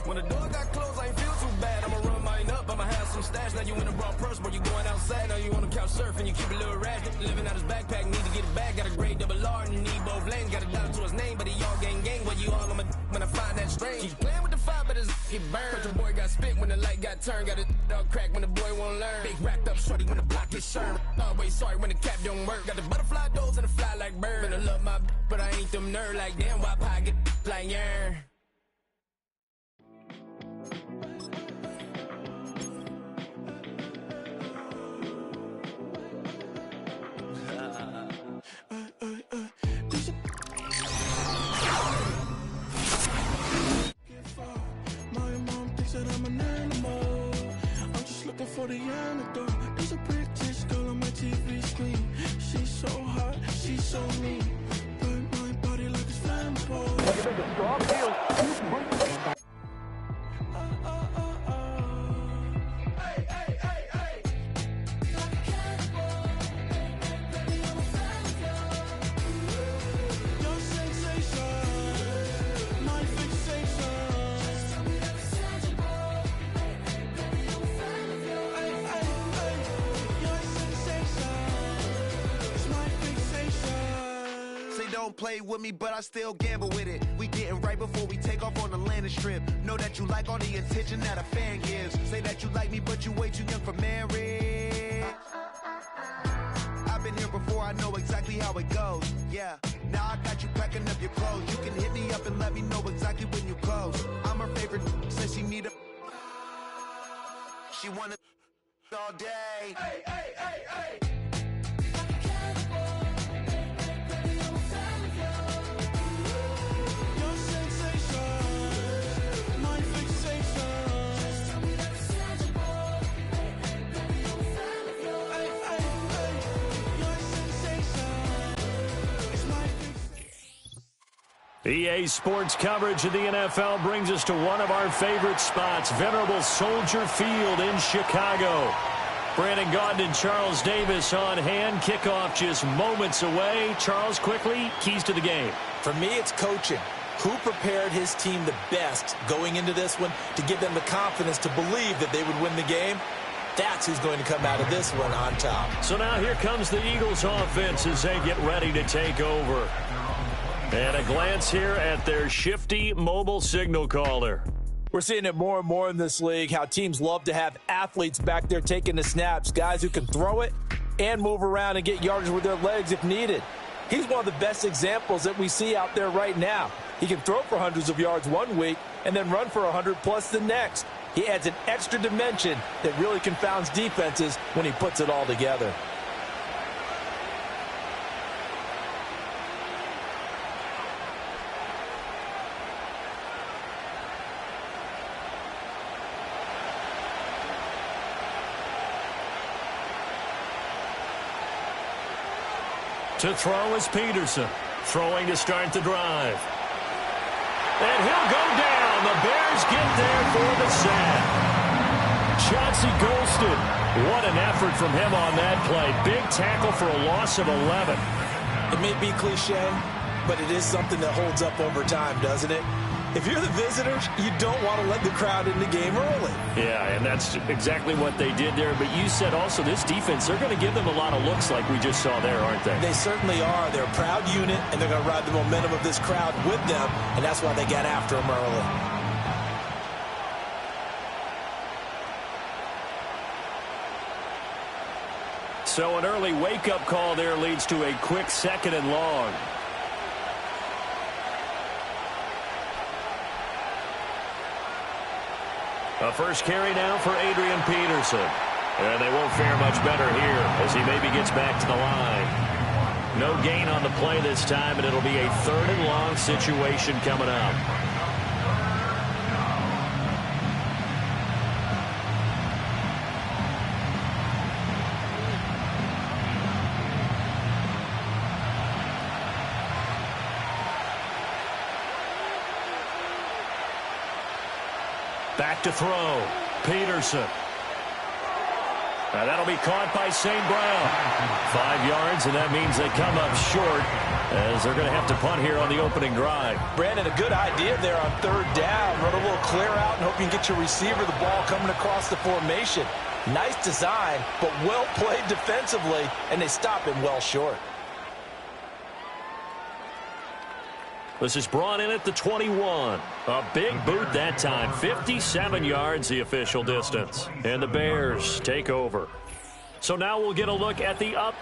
When the door got closed, I ain't feel too bad. I'ma run mine up, I'ma have some stash. Now you in a broad purse, but you going outside. Now you on the couch surfing, you keep a little ratchet. Living out his backpack, need to get it back. Got a grade double R and need both lanes. Got a dollar to his name, but he all gang. But you all on my when I find that strange. Keep playing with the fire, but his get burned. But your boy got spit when the light got turned. Got a dog crack when the boy won't learn. Big racked up shorty when the block gets shurned. Always sorry when the cap don't work. Got the butterfly doors and the fly like bird. And I love my but I ain't them nerd like damn. Why pie get like yarn? I'm an animal. I'm just looking for the antidote. There's a British girl on my TV screen. She's so hot, she's so mean. Burn my body like it's flammable. Look at the strong heel. Hey, hey, hey, hey. Like a cannibal. Baby, I'm a flammable. Your sensation, my fixation. Don't play with me, but I still gamble with it. We getting right before we take off on the landing strip. Know that you like all the attention that a fan gives. Say that you like me, but you way too young for marriage. I've been here before, I know exactly how it goes. Yeah, now I got you packing up your clothes. You can hit me up and let me know exactly when you close. I'm her favorite, says she need a. She wanna all day. Hey, hey, hey, hey. EA Sports coverage of the NFL brings us to one of our favorite spots, venerable Soldier Field in Chicago. Brandon Gaudin and Charles Davis on hand. Kickoff just moments away. Charles, quickly, keys to the game. For me, it's coaching. Who prepared his team the best going into this one to give them the confidence to believe that they would win the game? That's who's going to come out of this one on top. So now here comes the Eagles offense as they get ready to take over. And a glance here at their shifty mobile signal caller. We're seeing it more and more in this league, how teams love to have athletes back there taking the snaps, guys who can throw it and move around and get yardage with their legs if needed. He's one of the best examples that we see out there right now. He can throw for hundreds of yards one week and then run for 100+ the next. He adds an extra dimension that really confounds defenses when he puts it all together. To throw is Peterson. Throwing to start the drive. And he'll go down. The Bears get there for the sack. Chauncey Golston. What an effort from him on that play. Big tackle for a loss of 11. It may be cliche, but it is something that holds up over time, doesn't it? If you're the visitors, you don't want to let the crowd in the game early. Yeah, and that's exactly what they did there. But you said also this defense, they're going to give them a lot of looks like we just saw there, aren't they? They certainly are. They're a proud unit, and they're going to ride the momentum of this crowd with them, and that's why they got after them early. So an early wake-up call there leads to a quick 2nd and long. A first carry now for Adrian Peterson. And they won't fare much better here as he maybe gets back to the line. No gain on the play this time, and it'll be a 3rd and long situation coming up. Back to throw. Peterson. Now that'll be caught by St. Brown. 5 yards, and that means they come up short as they're going to have to punt here on the opening drive. Brandon, a good idea there on 3rd down. Run a little clear out and hope you can get your receiver the ball coming across the formation. Nice design, but well played defensively, and they stop him well short. This is brought in at the 21. A big boot that time. 57 yards the official distance. And the Bears take over. So now we'll get a look at the up.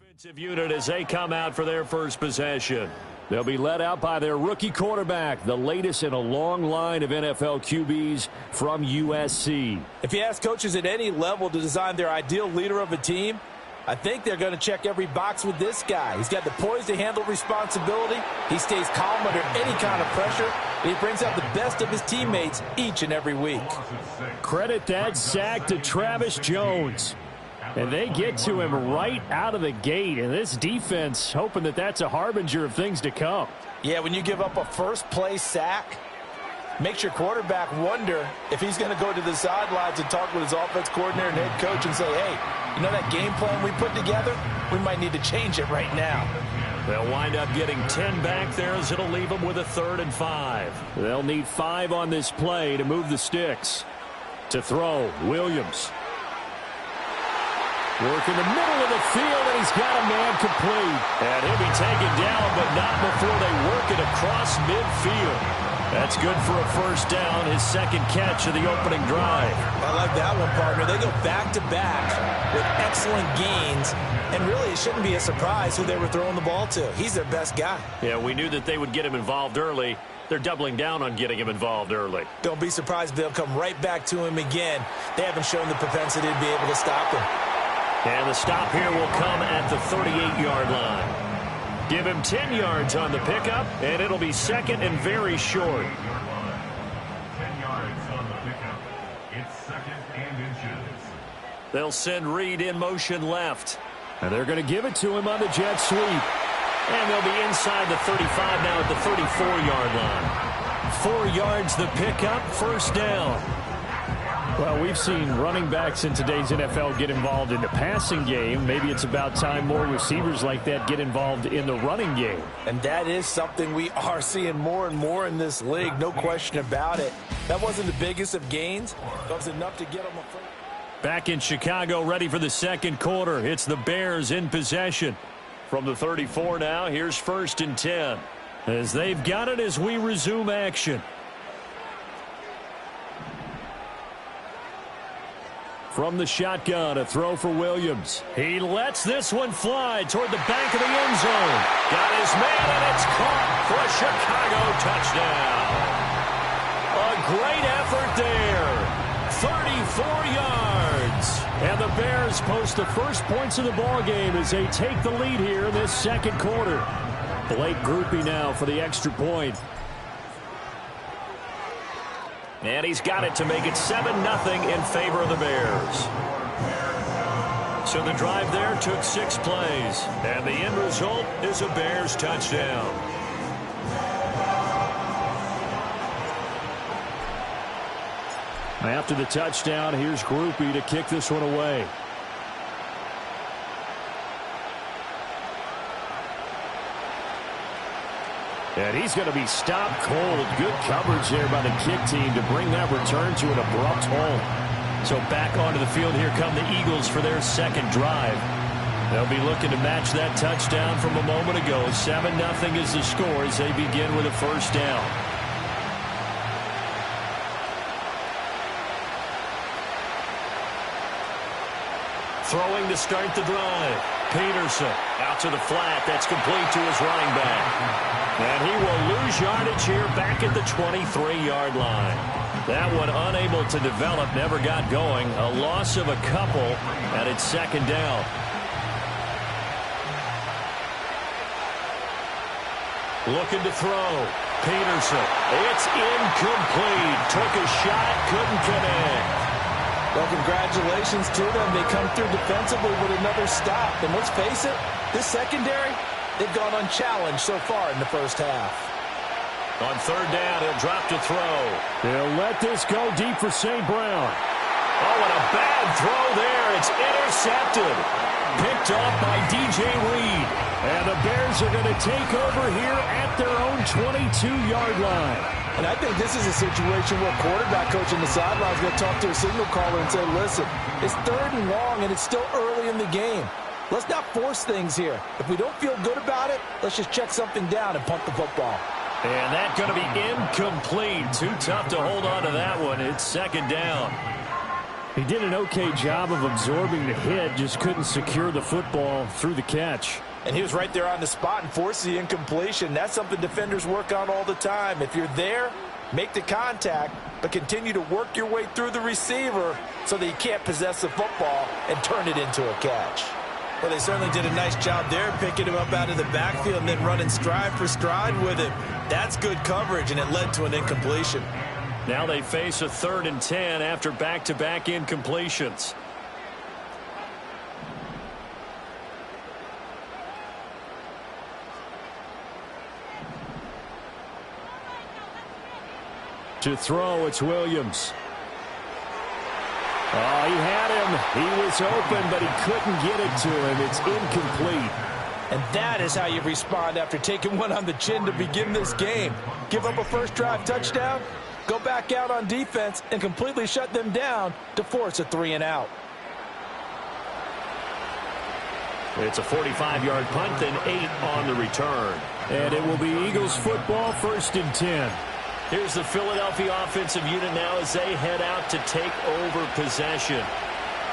Offensive unit as they come out for their first possession. They'll be led out by their rookie quarterback, the latest in a long line of NFL QBs from USC. If you ask coaches at any level to design their ideal leader of a team, I think they're going to check every box with this guy. He's got the poise to handle responsibility. He stays calm under any kind of pressure. And he brings out the best of his teammates each and every week. Credit that sack to Travis Jones. And they get to him right out of the gate. And this defense hoping that that's a harbinger of things to come. Yeah, when you give up a first-play sack, makes your quarterback wonder if he's going to go to the sidelines and talk with his offense coordinator and head coach and say, hey, you know that game plan we put together? We might need to change it right now. They'll wind up getting 10 back there as it'll leave them with a 3rd and 5. They'll need 5 on this play to move the sticks. To throw, Williams. Work in the middle of the field, and he's got a man complete. And he'll be taken down, but not before they work it across midfield. That's good for a first down, his 2nd catch of the opening drive. I like that one, partner. They go back-to-back with excellent gains, and really it shouldn't be a surprise who they were throwing the ball to. He's their best guy. Yeah, we knew that they would get him involved early. They're doubling down on getting him involved early. Don't be surprised if they'll come right back to him again. They haven't shown the propensity to be able to stop him. And the stop here will come at the 38-yard line. Give him 10 yards on the pickup, and it'll be 2nd and very short. 10 yards on the pickup. It's 2nd and inches. They'll send Reed in motion left. And they're going to give it to him on the jet sweep. And they'll be inside the 35 now at the 34-yard line. 4 yards the pickup, first down. Well, we've seen running backs in today's NFL get involved in the passing game. Maybe it's about time more receivers like that get involved in the running game. And that is something we are seeing more and more in this league, no question about it. That wasn't the biggest of gains, but it was enough to get them a first. Back in Chicago, ready for the second quarter. It's the Bears in possession. From the 34 now, here's 1st and 10. As they've got it as we resume action. From the shotgun, a throw for Williams. He lets this one fly toward the back of the end zone. Got his man, and it's caught for a Chicago touchdown. A great effort there. 34 yards. And the Bears post the first points of the ballgame as they take the lead here in this second quarter. Blake Groupie now for the extra point. And he's got it to make it 7-0 in favor of the Bears. So the drive there took 6 plays. And the end result is a Bears touchdown. After the touchdown, here's Groupie to kick this one away. And he's going to be stopped cold. Good coverage there by the kick team to bring that return to an abrupt halt. So back onto the field, here come the Eagles for their second drive. They'll be looking to match that touchdown from a moment ago. 7-0 is the score as they begin with a first down. Throwing to start the drive. Peterson out to the flat. That's complete to his running back. And he will lose yardage here back at the 23-yard line. That one unable to develop, never got going. A loss of a couple, and it's second down. Looking to throw. Peterson. It's incomplete. Took a shot, couldn't connect. Well, congratulations to them. They come through defensively with another stop. And let's face it, this secondary, they've gone unchallenged so far in the first half. On third down, he'll drop to throw. They'll let this go deep for St. Brown. Oh, and a bad throw there. It's intercepted. Picked off by DJ Reed. And the Bears are going to take over here at their own 22-yard line. And I think this is a situation where quarterback coach on the sideline is going to talk to a signal caller and say, listen, it's 3rd and long, and it's still early in the game. Let's not force things here. If we don't feel good about it, let's just check something down and punt the football. And that's going to be incomplete. Too tough to hold on to that one. It's second down. He did an okay job of absorbing the hit, just couldn't secure the football through the catch. And he was right there on the spot and forced the incompletion. That's something defenders work on all the time. If you're there, make the contact, but continue to work your way through the receiver so that you can't possess the football and turn it into a catch. Well, they certainly did a nice job there, picking him up out of the backfield and then running stride for stride with him. That's good coverage, and it led to an incompletion. Now they face a 3rd and 10 after back-to-back incompletions. To throw, it's Williams. Oh, he had him. He was open, but he couldn't get it to him. It's incomplete. And that is how you respond after taking one on the chin to begin this game. Give up a first drive touchdown, go back out on defense, and completely shut them down to force a 3-and-out. It's a 45-yard punt, then 8 on the return. And it will be Eagles football, 1st and 10. Here's the Philadelphia offensive unit now as they head out to take over possession.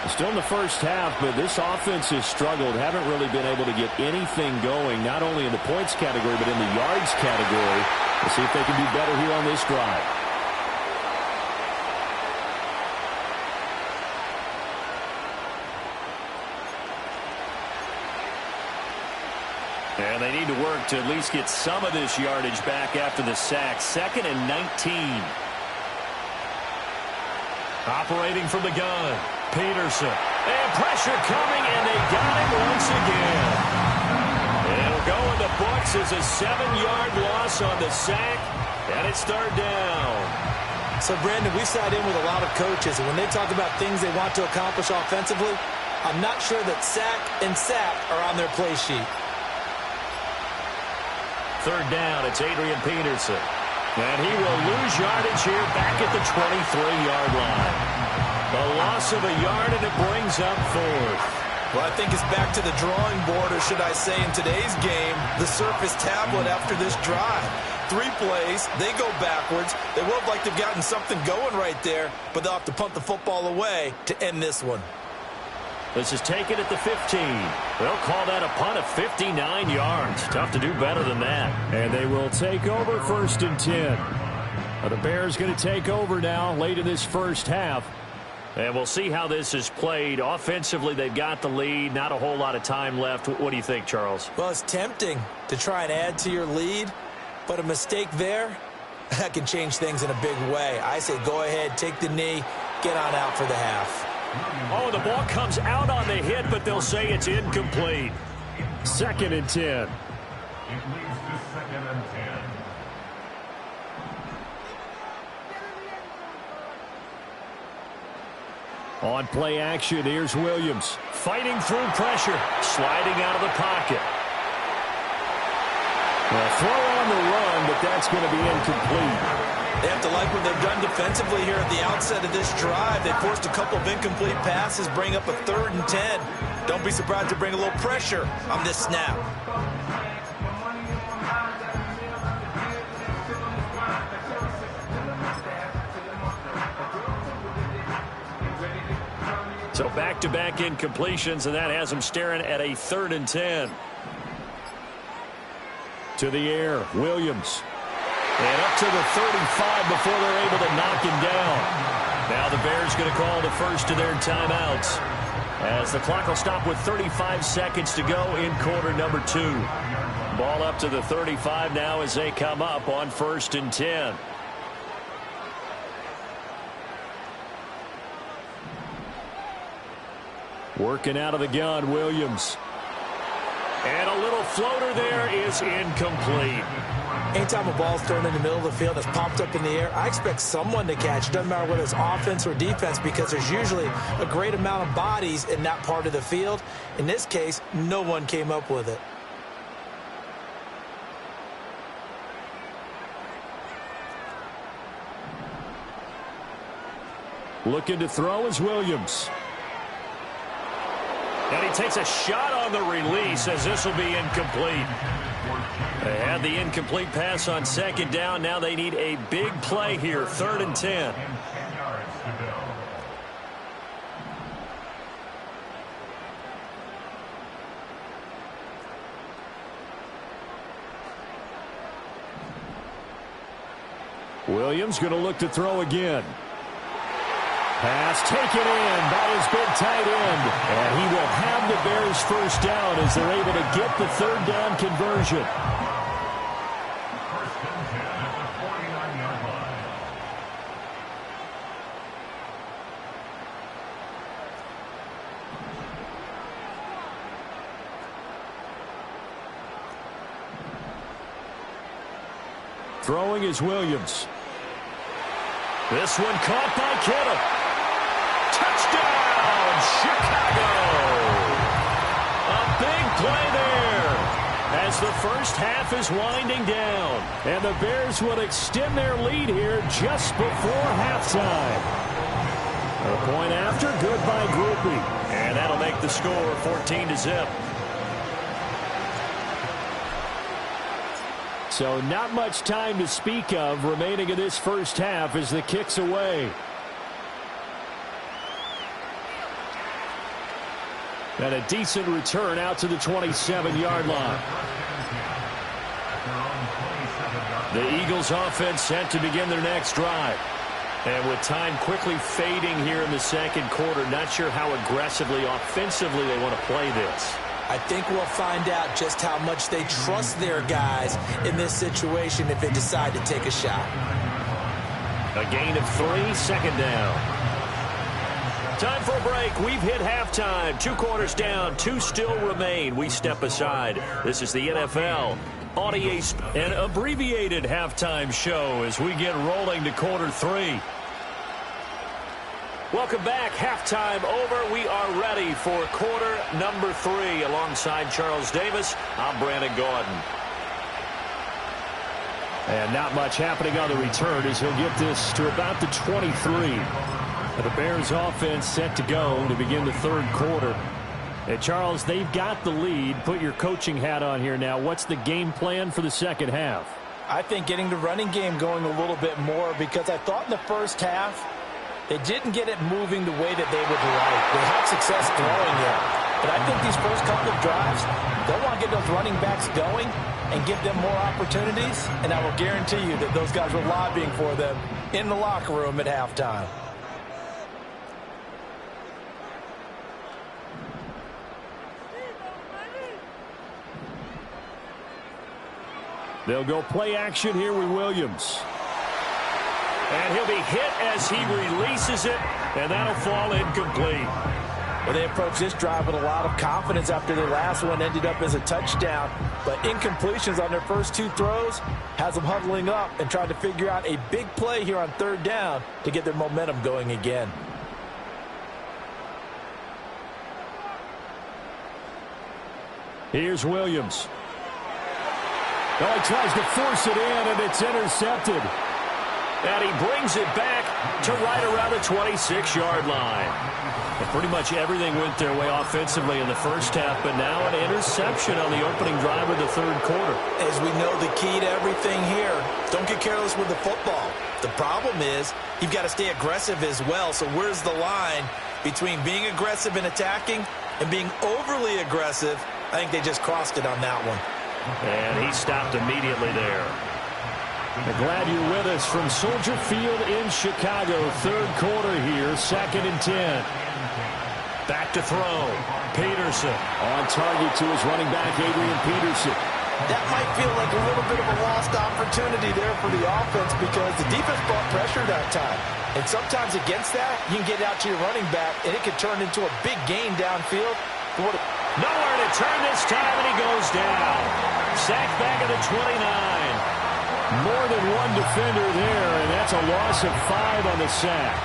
Still in the first half, but this offense has struggled. Haven't really been able to get anything going, not only in the points category, but in the yards category. We'll see if they can do better here on this drive. And they need to work to at least get some of this yardage back after the sack. 2nd and 19. Operating from the gun, Peterson. And pressure coming, and they got him once again. It'll go in the books as a 7-yard loss on the sack, and it's 3rd down. So, Brandon, we sat in with a lot of coaches, and when they talk about things they want to accomplish offensively, I'm not sure that sack and sack are on their play sheet. Third down, it's Adrian Peterson. And he will lose yardage here back at the 23-yard line. A loss of a yard, and it brings up fourth. Well, I think it's back to the drawing board, or should I say in today's game, the Surface tablet after this drive. 3 plays, they go backwards. They look like they've gotten something going right there, but they'll have to punt the football away to end this one. This is taken at the 15. They'll call that a punt of 59 yards. Tough to do better than that. And they will take over 1st and 10. The Bears going to take over now late in this first half. And we'll see how this is played. Offensively, they've got the lead. Not a whole lot of time left. What do you think, Charles? Well, it's tempting to try and add to your lead, but a mistake there, that can change things in a big way. I say go ahead, take the knee, get on out for the half. Oh, the ball comes out on the hit, but they'll say it's incomplete. 2nd and 10. It leads to 2nd and 10. On play action, here's Williams. Fighting through pressure. Sliding out of the pocket. Well, throw on the run, but that's going to be incomplete. They have to like what they've done defensively here at the outset of this drive. They forced a couple of incomplete passes, bring up a 3rd and 10. Don't be surprised to bring a little pressure on this snap. So back-to-back incompletions, and that has them staring at a 3rd and 10. To the air, Williams. And up to the 35 before they're able to knock him down. Now the Bears going to call the first of their timeouts, as the clock will stop with 35 seconds to go in quarter number 2. Ball up to the 35 now as they come up on 1st and 10. Working out of the gun, Williams. And a little floater there is incomplete. Anytime a ball's thrown in the middle of the field that's popped up in the air, I expect someone to catch. It doesn't matter whether it's offense or defense, because there's usually a great amount of bodies in that part of the field. In this case, no one came up with it. Looking to throw is Williams. And he takes a shot on the release, as this will be incomplete. They had the incomplete pass on 2nd down. Now they need a big play here, 3rd and 10. Williams going to look to throw again. Pass taken in by his big tight end. And he will have the Bears first down as they're able to get the 3rd down conversion. Throwing is Williams. This one caught by Kittle. Touchdown, Chicago! A big play there as the first half is winding down. And the Bears will extend their lead here just before halftime. A point after, good by Groupie. And that'll make the score 14-0. So not much time to speak of remaining in this first half as the kick's away. And a decent return out to the 27-yard line. The Eagles offense set to begin their next drive. And with time quickly fading here in the 2nd quarter, not sure how aggressively, offensively they want to play this. I think we'll find out just how much they trust their guys in this situation if they decide to take a shot. A gain of 3, 2nd down. Time for a break. We've hit halftime. 2 quarters down, 2 still remain. We step aside. This is the NFL on EA, an abbreviated halftime show as we get rolling to quarter 3. Welcome back. Halftime over. We are ready for quarter number 3. Alongside Charles Davis, I'm Brandon Gaudin. And not much happening on the return as he'll get this to about the 23. The Bears offense set to go to begin the third quarter. And Charles, they've got the lead. Put your coaching hat on here now. What's the game plan for the second half? I think getting the running game going a little bit more, because I thought in the first half they didn't get it moving the way that they would like. They had success throwing it. But I think these first couple of drives, they'll want to get those running backs going and give them more opportunities. And I will guarantee you that those guys were lobbying for them in the locker room at halftime. They'll go play action here with Williams. And he'll be hit as he releases it, and that'll fall incomplete. Well, they approached this drive with a lot of confidence after their last one ended up as a touchdown. But incompletions on their first 2 throws has them huddling up and trying to figure out a big play here on third down to get their momentum going again. Here's Williams. Oh, he tries to force it in, and it's intercepted. And he brings it back to right around the 26-yard line. And pretty much everything went their way offensively in the first half, but now an interception on the opening drive of the third quarter. As we know, the key to everything here, don't get careless with the football. The problem is you've got to stay aggressive as well. So where's the line between being aggressive and attacking and being overly aggressive? I think they just crossed it on that one. And he stopped immediately there. I'm glad you're with us from Soldier Field in Chicago. Third quarter here, 2nd and 10. Back to throw. Peterson on target to his running back, Adrian Peterson. That might feel like a little bit of a lost opportunity there for the offense because the defense brought pressure that time. And sometimes against that, you can get out to your running back, and it can turn into a big gain downfield. Nowhere to turn this time, and he goes down. Sacked back at the 29. More than one defender there, and that's a loss of 5 on the sack.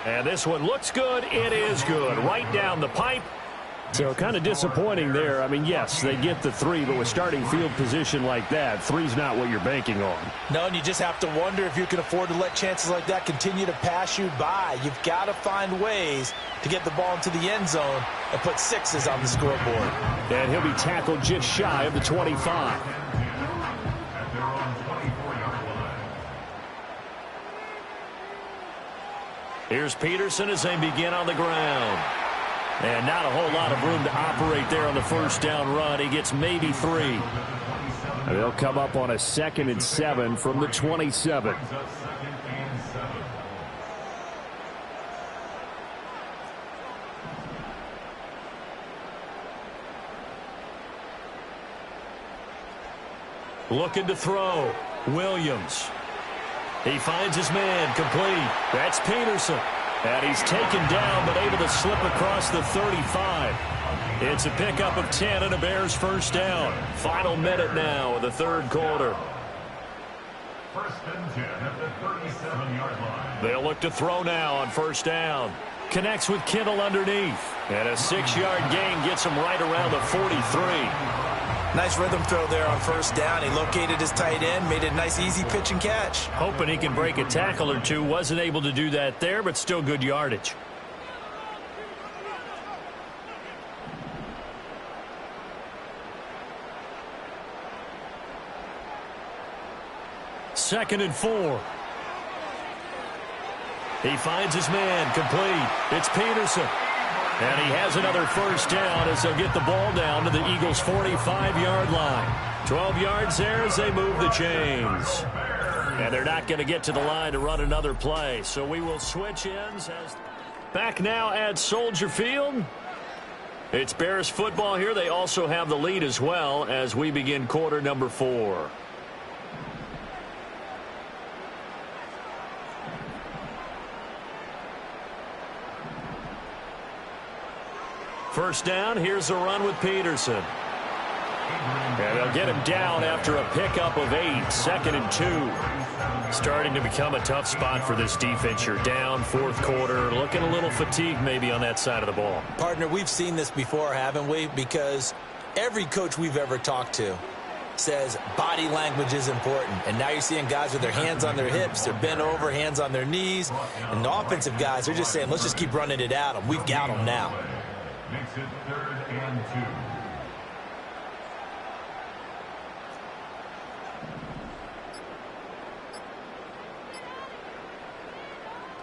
And this one looks good. It is good. Right down the pipe. So kind of disappointing there. I mean, yes, they get the 3, but with starting field position like that, 3's not what you're banking on. No, and you just have to wonder if you can afford to let chances like that continue to pass you by. You've got to find ways to get the ball into the end zone and put 6s on the scoreboard. And he'll be tackled just shy of the 25. Here's Peterson as they begin on the ground. And not a whole lot of room to operate there on the first down run. He gets maybe 3. And they'll come up on a 2nd and 7 from the 27. Looking to throw. Williams. He finds his man, complete. That's Peterson. And he's taken down, but able to slip across the 35. It's a pickup of 10 and a Bears first down. Final minute now of the third quarter. 1st and 10 at the 37-yard line. They'll look to throw now on first down. Connects with Kittle underneath. And a 6-yard gain gets him right around the 43. Nice rhythm throw there on first down. He located his tight end, made it a nice, easy pitch and catch. Hoping he can break a tackle or two. Wasn't able to do that there, but still good yardage. Second and 4. He finds his man, complete. It's Peterson. And he has another first down as they'll get the ball down to the Eagles' 45-yard line. 12 yards there as they move the chains. And they're not going to get to the line to run another play. So we will switch ends. Back now at Soldier Field. It's Bears football here. They also have the lead as well as we begin quarter number 4. First down, here's a run with Peterson. And they'll get him down after a pickup of 8, 2nd and 2. Starting to become a tough spot for this defense. You're down, fourth quarter, looking a little fatigued maybe on that side of the ball. Partner, we've seen this before, haven't we? Because every coach we've ever talked to says body language is important. And now you're seeing guys with their hands on their hips, they're bent over, hands on their knees. And the offensive guys are just saying, let's just keep running it at them. We've got them now. Makes it 3rd and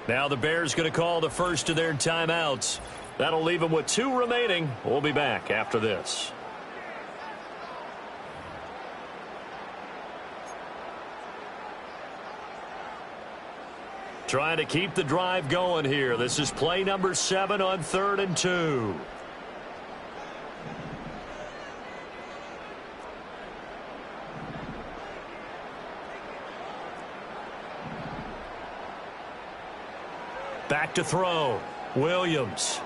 2. Now the Bears going to call the first of their timeouts. That'll leave them with 2 remaining. We'll be back after this. Trying to keep the drive going here. This is play number 7 on 3rd and 2. Back to throw. Williams.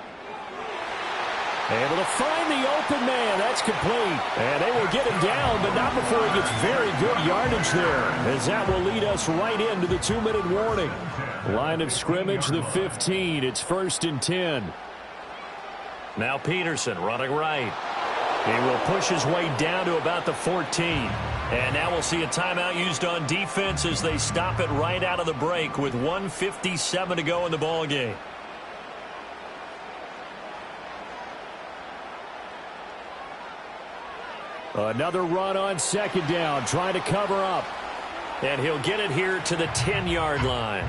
Able to find the open man. That's complete. And they will get him down, but not before he gets very good yardage there, as that will lead us right into the 2-minute warning. Line of scrimmage, the 15. It's 1st and 10. Now Peterson running right. He will push his way down to about the 14. And now we'll see a timeout used on defense as they stop it right out of the break with 1:57 to go in the ball game. Another run on 2nd down, trying to cover up. And he'll get it here to the 10-yard line.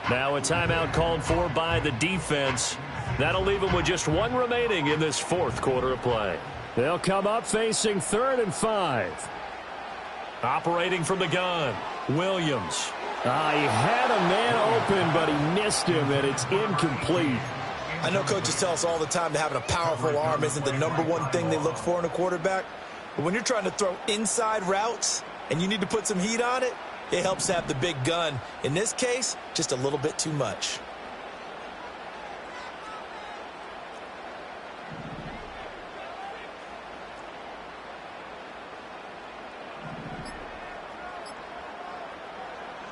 Now a timeout called for by the defense. That'll leave them with just 1 remaining in this 4th quarter of play. They'll come up facing 3rd and 5. Operating from the gun, Williams. He had a man open, but he missed him, and it's incomplete. I know coaches tell us all the time that having a powerful arm isn't the #1 thing they look for in a quarterback. But when you're trying to throw inside routes and you need to put some heat on it, it helps have the big gun. In this case, just a little bit too much.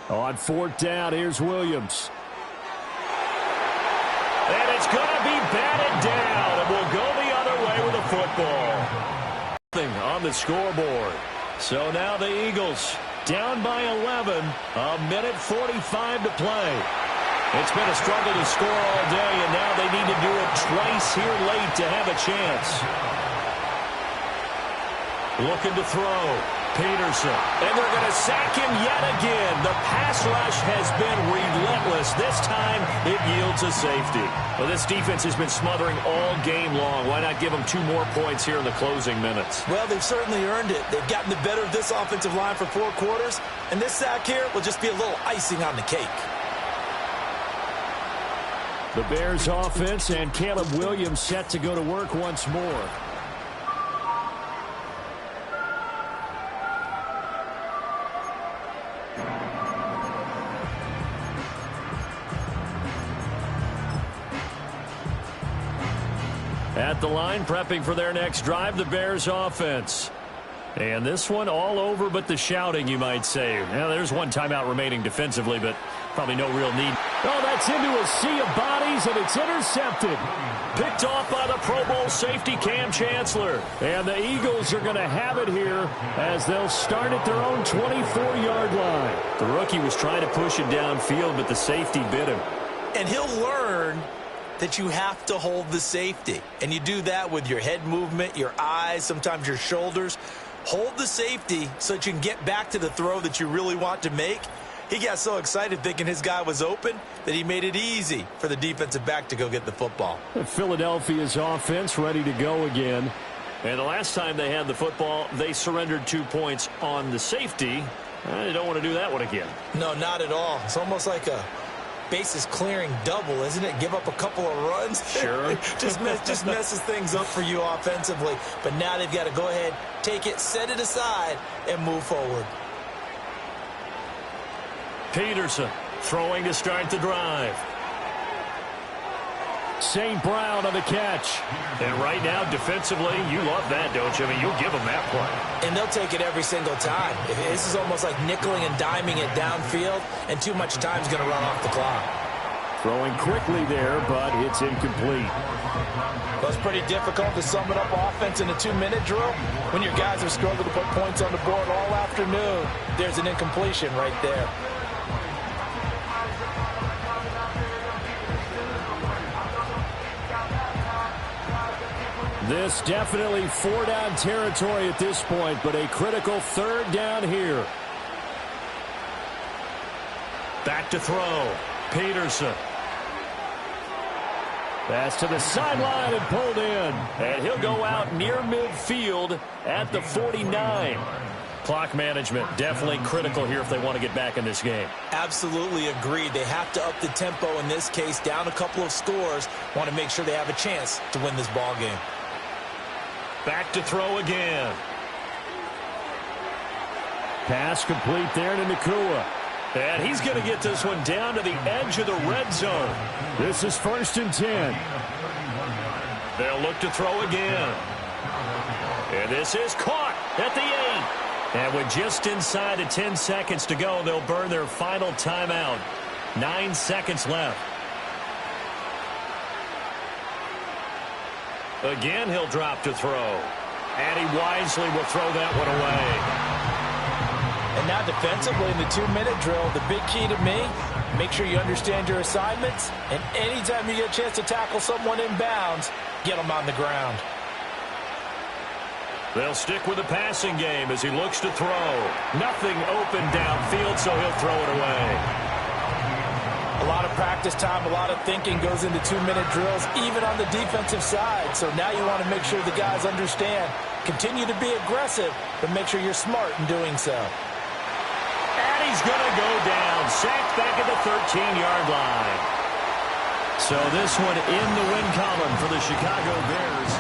On 4th down, here's Williams. And it's going to be batted down, and we'll go the other way with a football. On the scoreboard. So now the Eagles down by 11, 1:45 to play. It's been a struggle to score all day, and now they need to do it twice here late to have a chance. Looking to throw. Peterson. And they're going to sack him yet again. The pass rush has been relentless. This time it yields a safety. Well, this defense has been smothering all game long. Why not give them 2 more points here in the closing minutes? Well, they've certainly earned it. They've gotten the better of this offensive line for 4 quarters. And this sack here will just be a little icing on the cake. The Bears offense and Caleb Williams set to go to work once more. At the line, prepping for their next drive, the Bears offense. And this one all over but the shouting, you might say. Now, there's 1 timeout remaining defensively, but probably no real need. Oh, that's into a sea of bodies, and it's intercepted. Picked off by the Pro Bowl safety, Cam Chancellor. And the Eagles are going to have it here as they'll start at their own 24-yard line. The rookie was trying to push it downfield, but the safety bit him. And he'll learn that you have to hold the safety. And you do that with your head movement, your eyes, sometimes your shoulders. Hold the safety so that you can get back to the throw that you really want to make. He got so excited thinking his guy was open that he made it easy for the defensive back to go get the football. Philadelphia's offense ready to go again. And the last time they had the football, they surrendered 2 points on the safety. They don't want to do that one again. No, not at all. It's almost like a bases clearing double, isn't it? Give up a couple of runs. Sure. just messes things up for you offensively. But now they've got to go ahead, take it, set it aside, and move forward. Peterson throwing to start the drive. St. Brown on the catch. And right now, defensively, you love that, don't you? I mean, you'll give them that play. And they'll take it every single time. This is almost like nickeling and diming it downfield, and too much time's going to run off the clock. Throwing quickly there, but it's incomplete. Well, it's pretty difficult to sum it up offense in a 2-minute drill. When your guys have struggled to put points on the board all afternoon, there's an incompletion right there. This definitely 4-down territory at this point, but a critical 3rd down here. Back to throw. Peterson. Pass to the sideline and pulled in. And he'll go out near midfield at the 49. Clock management definitely critical here if they want to get back in this game. Absolutely agreed. They have to up the tempo in this case, down a couple of scores. Want to make sure they have a chance to win this ball game. Back to throw again. Pass complete there to Nakua. And he's going to get this one down to the edge of the red zone. This is 1st and 10. They'll look to throw again. And this is caught at the 8. And with just inside of 10 seconds to go, they'll burn their final timeout. 9 seconds left. Again, he'll drop to throw. And he wisely will throw that one away. And now defensively in the 2-minute drill, the big key to me, make sure you understand your assignments, and anytime you get a chance to tackle someone in bounds, get them on the ground. They'll stick with the passing game as he looks to throw. Nothing open downfield, so he'll throw it away. A lot of practice time, a lot of thinking goes into 2-minute drills, even on the defensive side. So now you want to make sure the guys understand. Continue to be aggressive, but make sure you're smart in doing so. And he's going to go down. Sacked back at the 13-yard line. So this one in the win column for the Chicago Bears.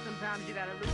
Sometimes you gotta lose